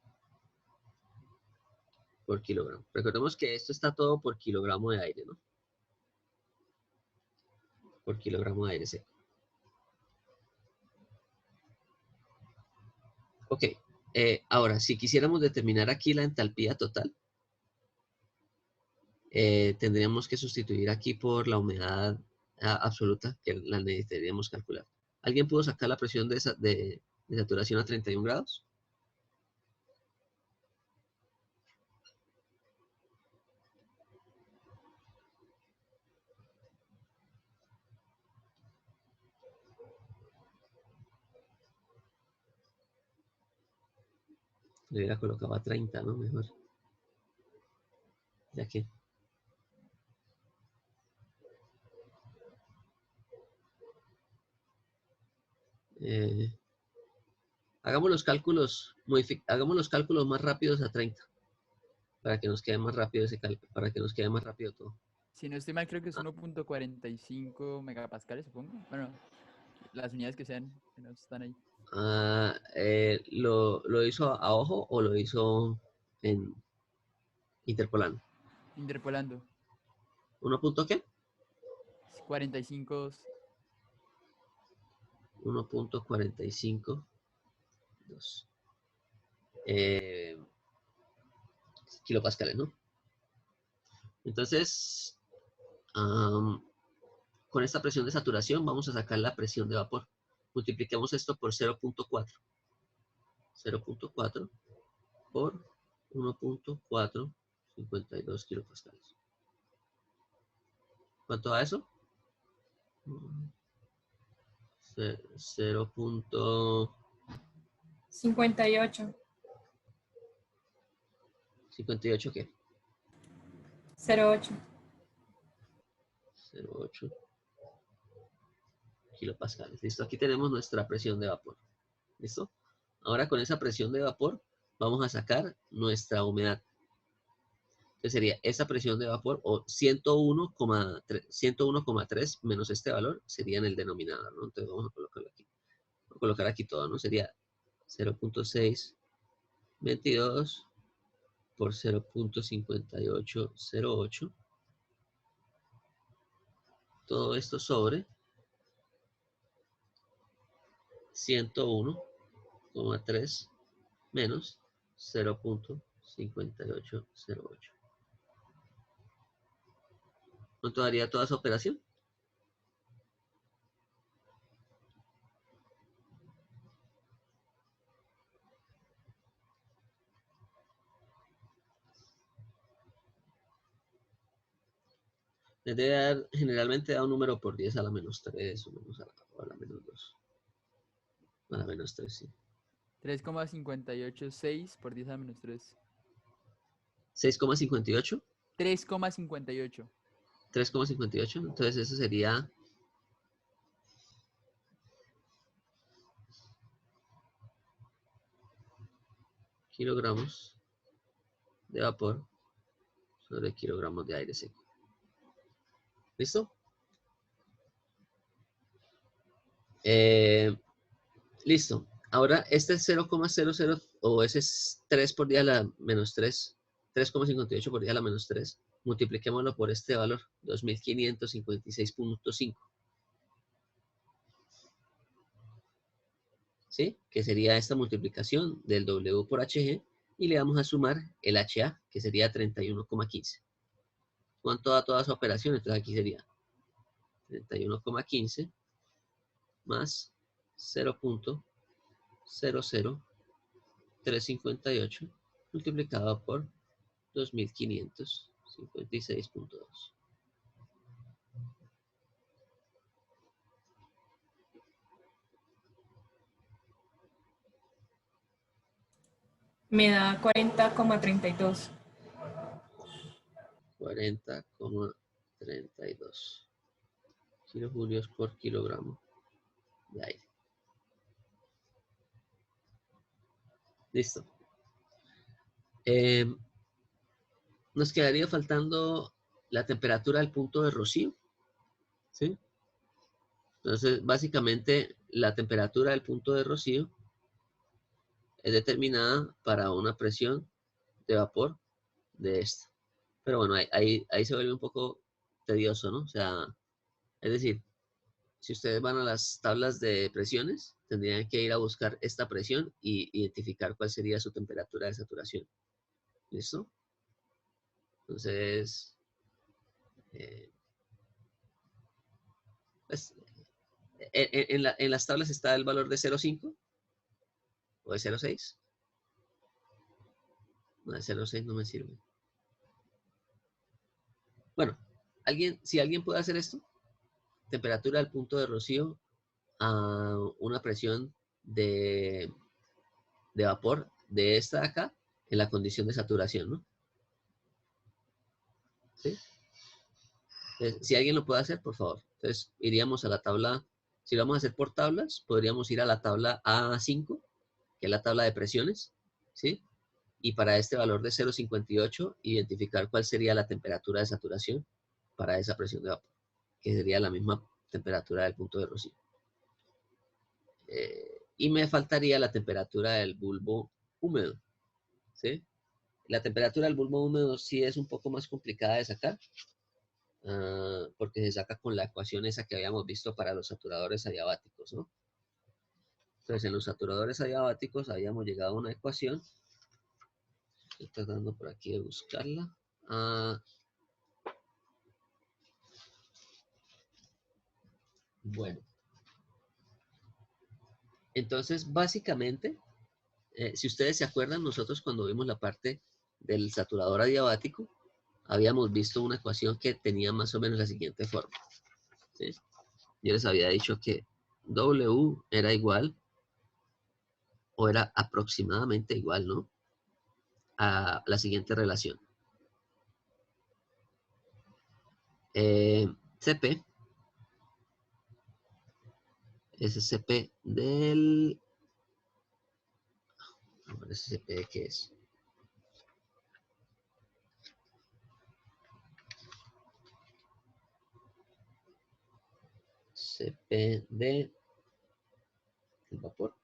por kilogramo. Recordemos que esto está todo por kilogramo de aire, ¿no? Por kilogramo de aire seco. Ok, ahora, si quisiéramos determinar aquí la entalpía total, tendríamos que sustituir aquí por la humedad absoluta, que la necesitaríamos calcular. ¿Alguien pudo sacar la presión de saturación a 31 grados? Le hubiera colocado a 30, ¿no? Mejor. Ya que. Hagamos los cálculos más rápidos a 30. Para que nos quede más rápido ese cálculo. Para que nos quede más rápido todo. Si no estoy mal, creo que es 1.45 megapascales, supongo. Bueno, las unidades que sean, que no están ahí. ¿Lo hizo a ojo o lo hizo en interpolando? Interpolando. ¿1 punto qué? 45. 1.45 kilopascales, ¿no? Entonces, con esta presión de saturación vamos a sacar la presión de vapor. Multipliquemos esto por 0.4. 0.4 por 1.452 kilopascales. ¿Cuánto da eso? 58. 0.58 ¿qué? 08. 0,8 kilopascales. Listo, aquí tenemos nuestra presión de vapor. ¿Listo? Ahora con esa presión de vapor vamos a sacar nuestra humedad. Entonces sería esa presión de vapor o 101,3 menos este valor sería en el denominador, ¿no? Entonces vamos a colocarlo aquí. Vamos a colocar aquí todo, ¿no? Sería 0.622 por 0.5808. Todo esto sobre 101,3 menos 0.5808. ¿Cuánto daría toda esa operación? Les debe dar, generalmente da un número por 10 a la menos 3 o a la menos 2. A la menos 3, sí. 3,586 por 10 a la menos 3. 6,58. 3,58. 3,58. Entonces eso sería kilogramos de vapor sobre kilogramos de aire seco. ¿Listo? Listo. Ahora este es 0,00 o ese es 3 por 10 a la menos 3. 3,58 por 10 a la menos 3. Multipliquémoslo por este valor, 2556.5. ¿Sí? Que sería esta multiplicación del W por HG y le vamos a sumar el HA, que sería 31,15. ¿Cuánto da toda esa operación? Entonces aquí sería 31,15 más 0.00358 multiplicado por 2556.2. Me da 40,32. 40,32 kilojulios por kilogramo de aire. Listo. Nos quedaría faltando la temperatura del punto de rocío. ¿Sí? Entonces, básicamente, la temperatura del punto de rocío es determinada para una presión de vapor de esta. Pero bueno, ahí se vuelve un poco tedioso, ¿no? O sea, es decir, si ustedes van a las tablas de presiones, tendrían que ir a buscar esta presión y identificar cuál sería su temperatura de saturación. ¿Listo? Entonces, pues, en las tablas está el valor de 0,5 o de 0,6. No, de 0,6 no me sirve. Bueno, si alguien puede hacer esto, temperatura al punto de rocío a una presión de vapor de esta de acá en la condición de saturación, ¿no? ¿Sí? Entonces, si alguien lo puede hacer, por favor. Entonces, iríamos a la tabla, si lo vamos a hacer por tablas, podríamos ir a la tabla A5, que es la tabla de presiones, ¿sí? Y para este valor de 0,58, identificar cuál sería la temperatura de saturación para esa presión de vapor, que sería la misma temperatura del punto de rocío. Y me faltaría la temperatura del bulbo húmedo, ¿sí? La temperatura del bulbo húmedo sí es un poco más complicada de sacar, porque se saca con la ecuación esa que habíamos visto para los saturadores adiabáticos, ¿no? Entonces, en los saturadores adiabáticos habíamos llegado a una ecuación. Estoy tratando por aquí de buscarla. Bueno. Entonces, básicamente, si ustedes se acuerdan, nosotros cuando vimos la parte del saturador adiabático, habíamos visto una ecuación que tenía más o menos la siguiente forma, ¿sí? Yo les había dicho que W era igual, o era aproximadamente igual, ¿no? A la siguiente relación. CP. Ese CP del... A ver, ese CP de qué es. CP de el vapor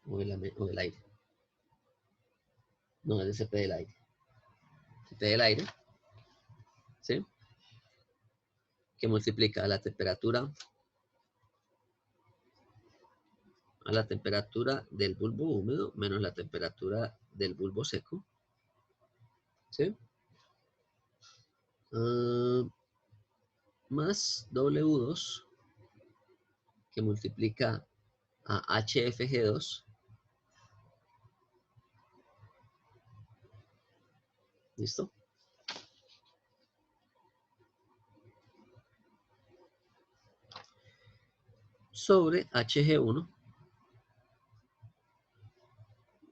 o del aire. No, es el CP del aire. CP del aire, ¿sí? Que multiplica a la temperatura del bulbo húmedo menos la temperatura del bulbo seco, ¿sí? Más W2 que multiplica a HFG2, ¿listo? Sobre Hg1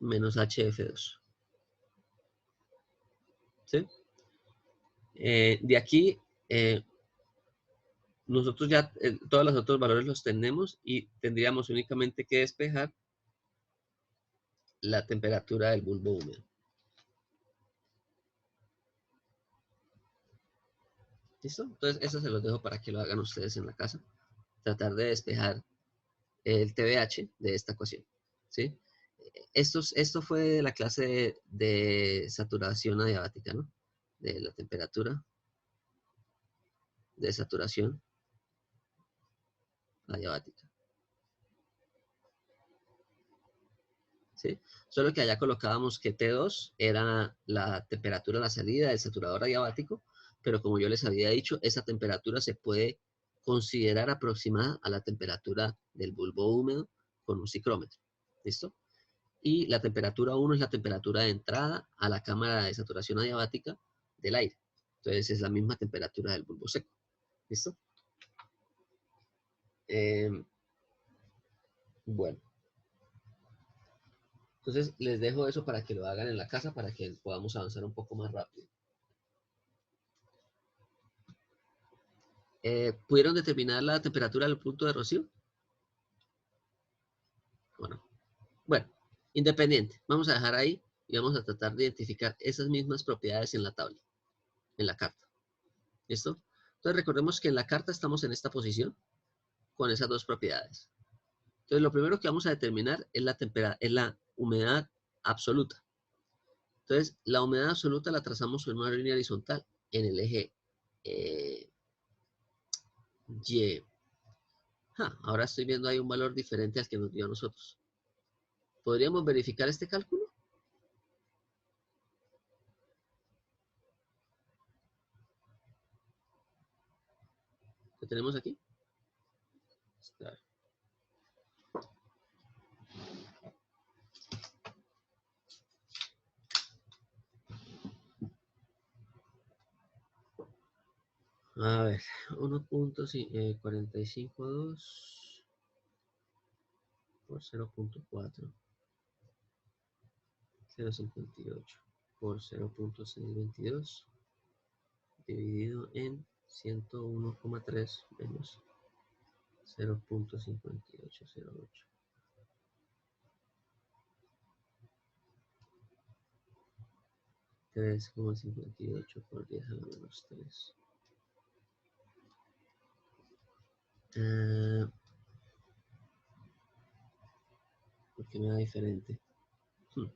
menos HF2, ¿sí? De aquí, nosotros ya todos los otros valores los tenemos y tendríamos únicamente que despejar la temperatura del bulbo húmedo. ¿Listo? Entonces, eso se los dejo para que lo hagan ustedes en la casa. Tratar de despejar el TBH de esta ecuación, ¿sí? Esto fue de la clase de saturación adiabática, ¿no? De la temperatura de saturación adiabática, ¿sí? Solo que allá colocábamos que T2 era la temperatura de la salida del saturador adiabático, pero como yo les había dicho, esa temperatura se puede considerar aproximada a la temperatura del bulbo húmedo con un ciclómetro, ¿listo? Y la temperatura 1 es la temperatura de entrada a la cámara de saturación adiabática del aire. Entonces es la misma temperatura del bulbo seco. ¿Listo? Bueno. Entonces les dejo eso para que lo hagan en la casa para que podamos avanzar un poco más rápido. ¿Pudieron determinar la temperatura del punto de rocío? Bueno, independiente. Vamos a dejar ahí y vamos a tratar de identificar esas mismas propiedades en la tabla, en la carta. ¿Listo? Entonces recordemos que en la carta estamos en esta posición con esas dos propiedades. Entonces lo primero que vamos a determinar es la humedad absoluta. Entonces la humedad absoluta la trazamos en una línea horizontal en el eje Y. Ahora estoy viendo ahí un valor diferente al que nos dio a nosotros. ¿Podríamos verificar este cálculo? ¿Qué tenemos aquí? Claro. A ver, 1.452 por 0.4, 0.58 por 0.622 dividido en 101,3 menos 0.5808. Tres coma 58 por 10 a la menos 3. ¿Por qué me da diferente? Vamos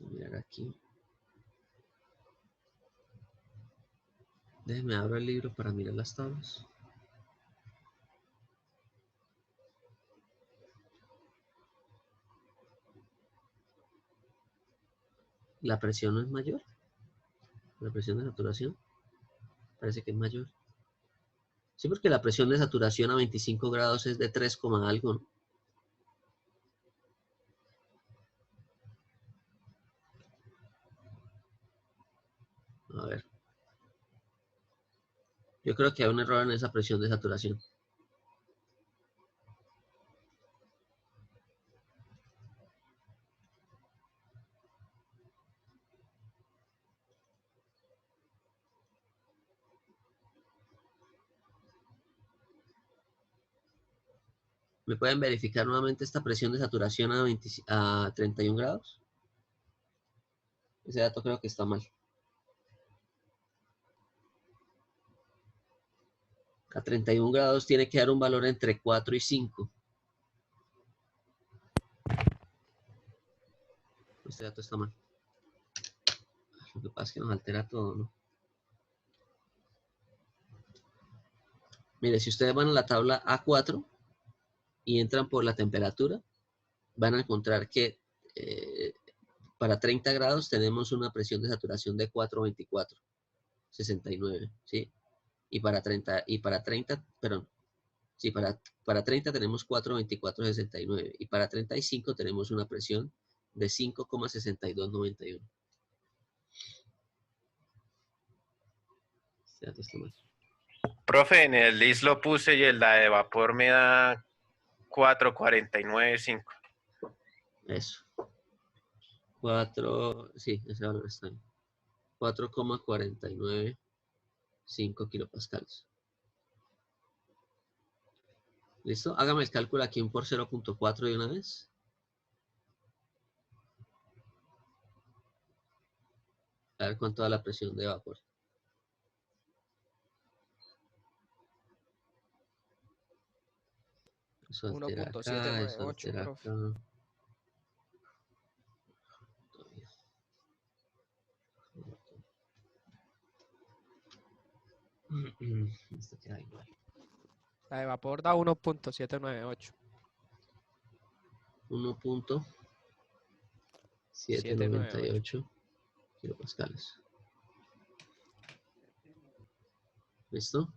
a mirar aquí. Déjenme abrir el libro para mirar las tablas. ¿La presión no es mayor? ¿La presión de saturación? Parece que es mayor. Sí, porque la presión de saturación a 25 grados es de 3, algo, ¿no? A ver. Yo creo que hay un error en esa presión de saturación. ¿Me pueden verificar nuevamente esta presión de saturación a 31 grados? Ese dato creo que está mal. A 31 grados tiene que dar un valor entre 4 y 5. Este dato está mal. Lo que pasa es que nos altera todo, ¿no? Mire, si ustedes van a la tabla A4 y entran por la temperatura, van a encontrar que para 30 grados tenemos una presión de saturación de 424,69, ¿sí? Para 30 tenemos 424,69 y para 35 tenemos una presión de 5,6291. Este dato está mal. Profe, en el list lo puse y la de vapor me da 449.5. Eso. Sí, ese valor está bien. 4,495 kilopascales. ¿Listo? Hágame el cálculo aquí por 0.4 de una vez. A ver cuánto da la presión de vapor. Eso altera acá, eso 1.798, altera profe. acá. Esto queda igual. La de vapor da 1.798. 1.798 kilopascales. ¿Listo?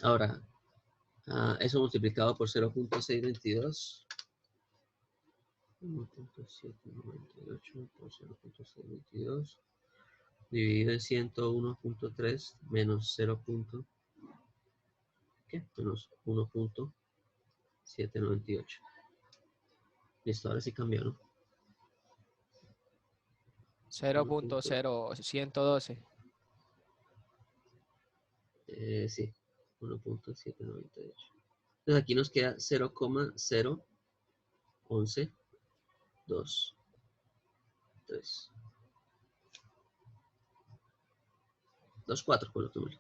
Ahora, eso multiplicado por 0.622. 1.798 por 0.622 dividido en 101.3 menos 1.798. Listo, ahora sí cambió, ¿no? 0.0112. Sí, 1.798. Entonces aquí nos queda 0,011223. 24, coloquémoslo.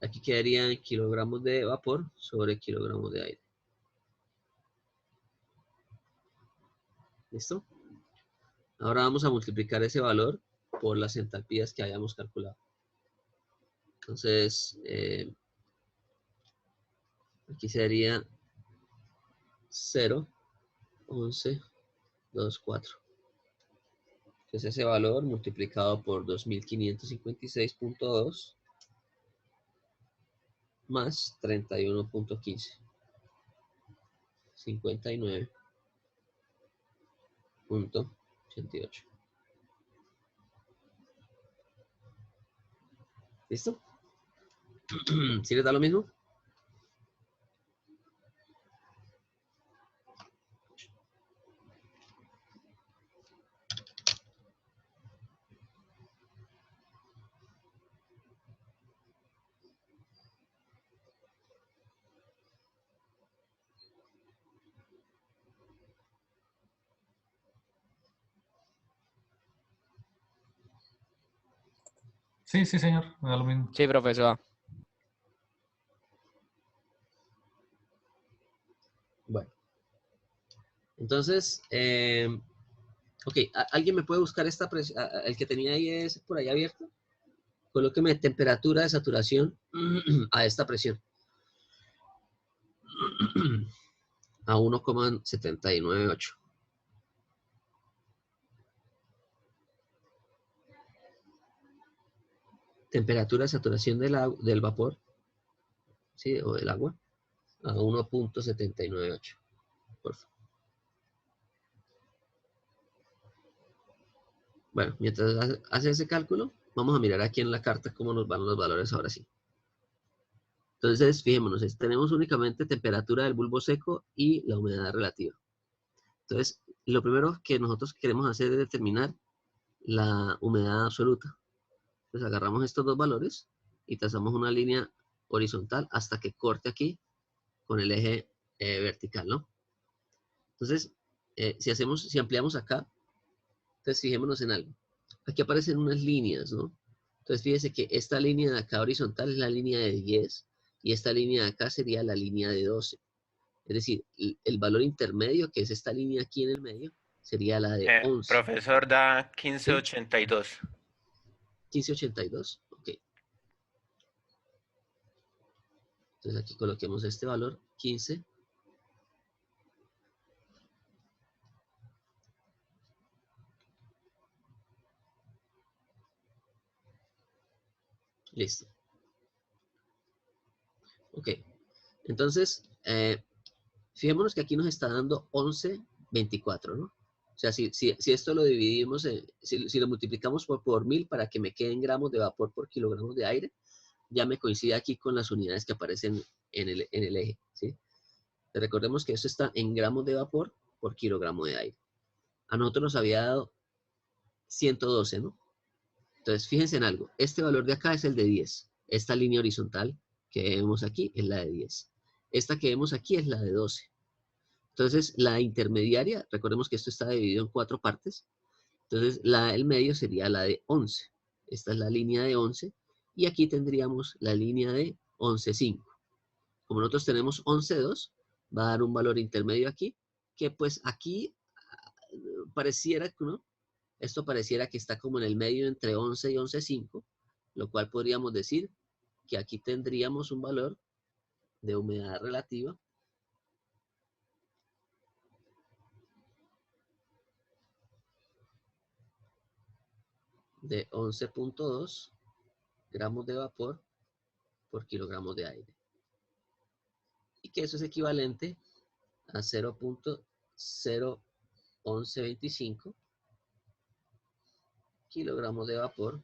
Aquí quedarían kilogramos de vapor sobre kilogramos de aire. ¿Listo? Ahora vamos a multiplicar ese valor por las entalpías que hayamos calculado. Entonces, aquí sería 0,1124. Que es ese valor multiplicado por 2556.2 más 31.15. 59.88. ¿Listo? ¿Sí les da lo mismo? Sí, sí, señor. Me da lo mismo. Sí, profesor. Bueno. Entonces, ok, ¿alguien me puede buscar esta presión? El que tenía ahí es por ahí abierto. Colóqueme temperatura de saturación a esta presión. A 1,798. Temperatura de saturación del vapor, ¿sí? O del agua, a 1,798. Por favor. Bueno, mientras hace ese cálculo, vamos a mirar aquí en la carta cómo nos van los valores ahora sí. Entonces, fijémonos, tenemos únicamente temperatura del bulbo seco y la humedad relativa. Entonces, lo primero que nosotros queremos hacer es determinar la humedad absoluta. Entonces, agarramos estos dos valores y trazamos una línea horizontal hasta que corte aquí con el eje vertical, ¿no? Entonces, si ampliamos acá, entonces fijémonos en algo. Aquí aparecen unas líneas, ¿no? Entonces fíjese que esta línea de acá horizontal es la línea de 10 y esta línea de acá sería la línea de 12. Es decir, el valor intermedio, que es esta línea aquí en el medio, sería la de 11. Profesor, da 1582. 1582, ok. Entonces aquí coloquemos este valor, 15. Listo. Ok. Entonces, fijémonos que aquí nos está dando 11.24, ¿no? O sea, si esto lo dividimos, si lo multiplicamos por 1000 para que me queden gramos de vapor por kilogramos de aire, ya me coincide aquí con las unidades que aparecen en el eje, ¿sí? Recordemos que esto está en gramos de vapor por kilogramo de aire. A nosotros nos había dado 112, ¿no? Entonces, fíjense en algo. Este valor de acá es el de 10. Esta línea horizontal que vemos aquí es la de 10. Esta que vemos aquí es la de 12. Entonces, la intermediaria, recordemos que esto está dividido en 4 partes. Entonces, la del medio sería la de 11. Esta es la línea de 11. Y aquí tendríamos la línea de 11.5. Como nosotros tenemos 11.2, va a dar un valor intermedio aquí, que pues aquí pareciera, ¿no? Esto pareciera que está como en el medio entre 11 y 11.5, lo cual podríamos decir que aquí tendríamos un valor de humedad relativa de 11.2 gramos de vapor por kilogramo de aire. Y que eso es equivalente a 0.01125 kilogramos de vapor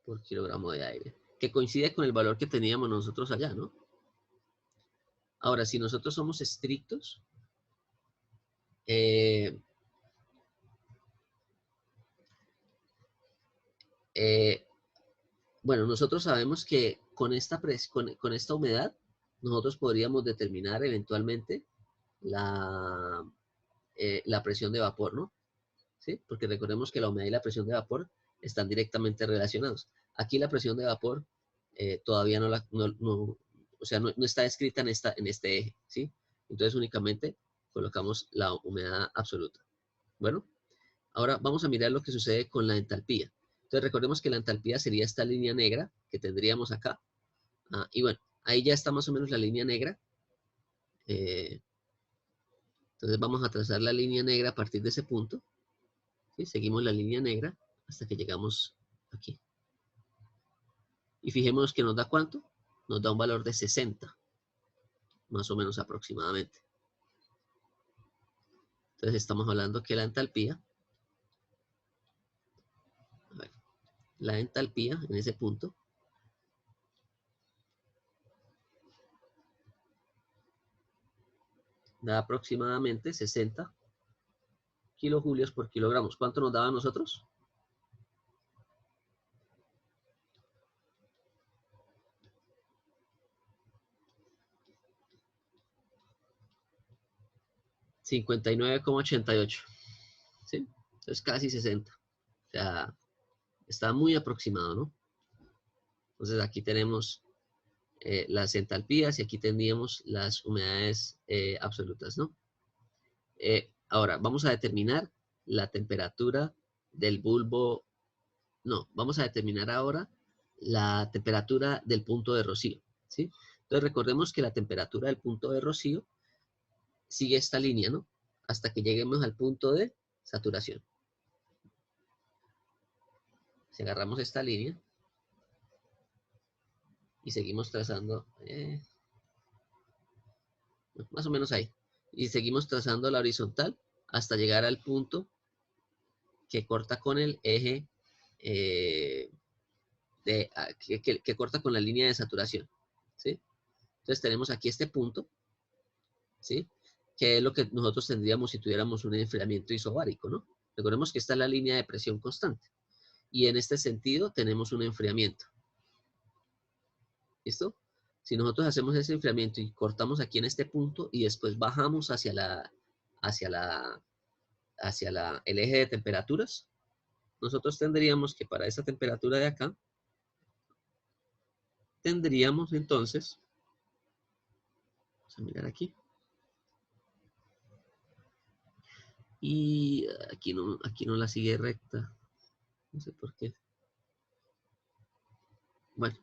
por kilogramo de aire, que coincide con el valor que teníamos nosotros allá, ¿no? Ahora, si nosotros somos estrictos, bueno, nosotros sabemos que con esta humedad, nosotros podríamos determinar eventualmente la presión de vapor, ¿no? ¿Sí? Porque recordemos que la humedad y la presión de vapor están directamente relacionados. Aquí la presión de vapor todavía no está descrita en este eje, ¿sí? Entonces únicamente colocamos la humedad absoluta. Bueno, ahora vamos a mirar lo que sucede con la entalpía. Entonces recordemos que la entalpía sería esta línea negra que tendríamos acá. Y bueno, ahí ya está más o menos la línea negra. Entonces vamos a trazar la línea negra a partir de ese punto. ¿Sí? Seguimos la línea negra hasta que llegamos aquí. Y fijémonos que nos da ¿cuánto? Nos da un valor de 60, más o menos aproximadamente. Entonces estamos hablando que la entalpía, en ese punto, da aproximadamente 60 kilojulios por kilogramos. ¿Cuánto nos daba a nosotros? $59,88. ¿Sí? Entonces casi 60. O sea, está muy aproximado, ¿no? Entonces aquí tenemos las entalpías y aquí tendríamos las humedades absolutas, ¿no? Ahora, vamos a determinar la temperatura del bulbo. No, vamos a determinar ahora la temperatura del punto de rocío, ¿sí? Entonces recordemos que la temperatura del punto de rocío sigue esta línea, ¿no? Hasta que lleguemos al punto de saturación. Si agarramos esta línea y seguimos trazando, más o menos ahí, y seguimos trazando la horizontal hasta llegar al punto que corta con el eje, que corta con la línea de saturación, ¿sí? Entonces tenemos aquí este punto, ¿sí? Que es lo que nosotros tendríamos si tuviéramos un enfriamiento isobárico, ¿no? Recordemos que esta es la línea de presión constante. Y en este sentido tenemos un enfriamiento. ¿Listo? Si nosotros hacemos ese enfriamiento y cortamos aquí en este punto y después bajamos hacia el eje de temperaturas, nosotros tendríamos que para esa temperatura de acá, tendríamos entonces, vamos a mirar aquí, y aquí no la sigue recta, no sé por qué. Bueno,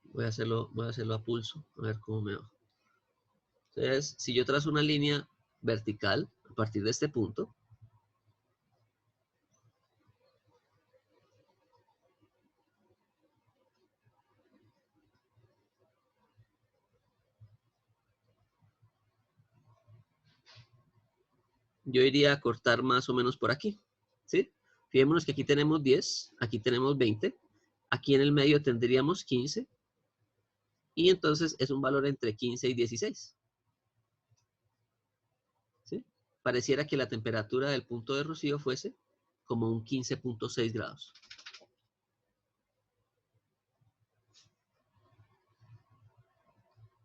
voy a hacerlo a pulso, a ver cómo me va. Entonces, si yo trazo una línea vertical a partir de este punto, yo iría a cortar más o menos por aquí, ¿sí? Fijémonos que aquí tenemos 10, aquí tenemos 20, aquí en el medio tendríamos 15, y entonces es un valor entre 15 y 16. ¿Sí? Pareciera que la temperatura del punto de rocío fuese como un 15.6 grados.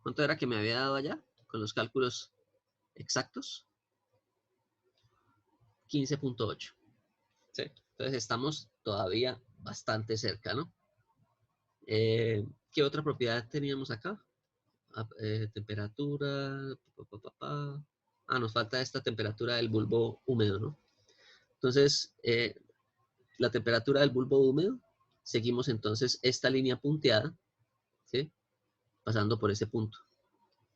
¿Cuánto era que me había dado allá con los cálculos exactos? 15.8. ¿Sí? Entonces estamos todavía bastante cerca, ¿no? ¿Qué otra propiedad teníamos acá? Temperatura. Nos falta esta temperatura del bulbo húmedo, ¿no? Entonces, la temperatura del bulbo húmedo, seguimos entonces esta línea punteada, ¿sí? Pasando por ese punto.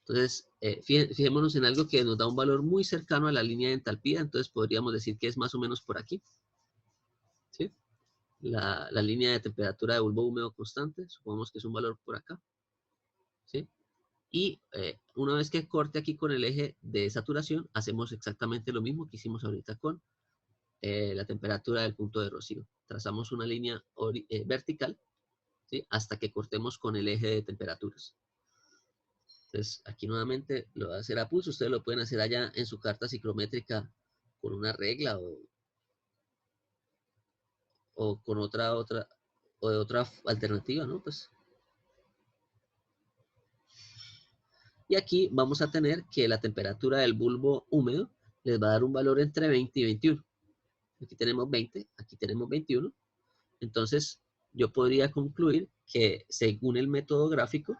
Entonces, fijémonos en algo que nos da un valor muy cercano a la línea de entalpía, entonces podríamos decir que es más o menos por aquí, ¿sí? La línea de temperatura de bulbo húmedo constante, supongamos que es un valor por acá, ¿sí? Y una vez que corte aquí con el eje de saturación, hacemos exactamente lo mismo que hicimos ahorita con la temperatura del punto de rocío. Trazamos una línea vertical, ¿sí? Hasta que cortemos con el eje de temperaturas. Entonces, aquí nuevamente lo va a hacer a pulso. Ustedes lo pueden hacer allá en su carta ciclométrica con una regla o con otra alternativa, ¿no? Pues. Y aquí vamos a tener que la temperatura del bulbo húmedo les va a dar un valor entre 20 y 21. Aquí tenemos 20, aquí tenemos 21. Entonces, yo podría concluir que según el método gráfico,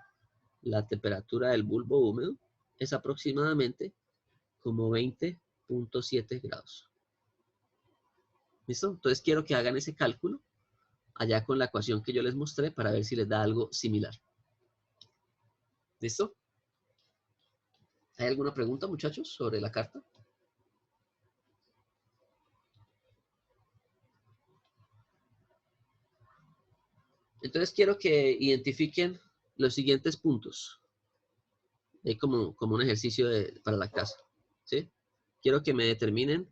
la temperatura del bulbo húmedo es aproximadamente como 20.7 grados. ¿Listo? Entonces quiero que hagan ese cálculo allá con la ecuación que yo les mostré para ver si les da algo similar. ¿Listo? ¿Hay alguna pregunta, muchachos, sobre la carta? Entonces quiero que identifiquen los siguientes puntos. Como un ejercicio para la casa. ¿Sí? Quiero que me determinen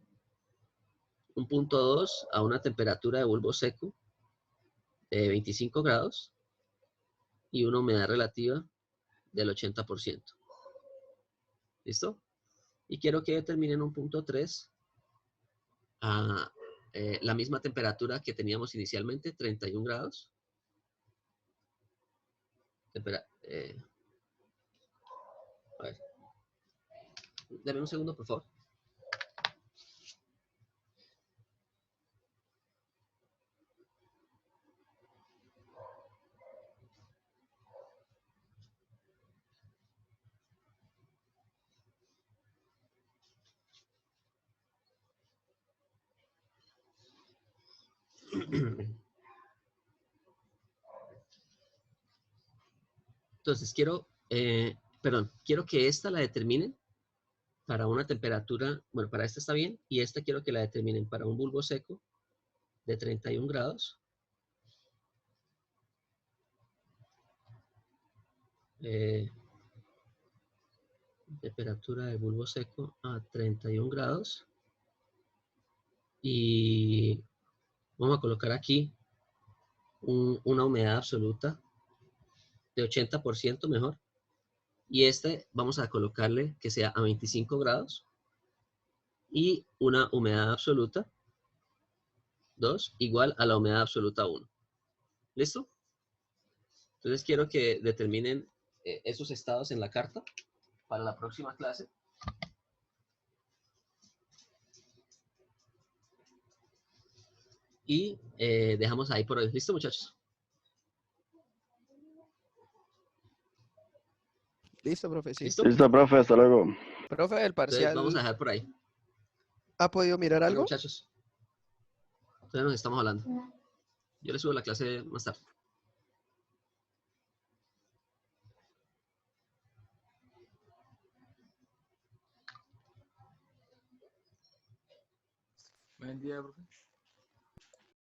un punto 2 a una temperatura de bulbo seco de 25 grados y una humedad relativa del 80%. ¿Listo? Y quiero que determinen un punto 3 a la misma temperatura que teníamos inicialmente, 31 grados. A ver. Dame un segundo, por favor. Entonces, quiero que esta la determinen para una temperatura, bueno, para esta está bien, y esta quiero que la determinen para un bulbo seco de 31 grados. Temperatura de bulbo seco a 31 grados. Y vamos a colocar aquí una humedad absoluta de 80% mejor. Y vamos a colocarle que sea a 25 grados. Y una humedad absoluta 2 igual a la humedad absoluta 1. ¿Listo? Entonces quiero que determinen esos estados en la carta para la próxima clase. Y dejamos ahí por hoy. ¿Listo, muchachos? Listo, profe, sí. ¿Listo? Listo, profe, hasta luego. Profe, el Entonces parcial. vamos a dejar por ahí. ¿Ha podido mirar Bueno, algo? muchachos. Entonces nos estamos hablando. Yo les subo la clase más tarde. Buen día, profe.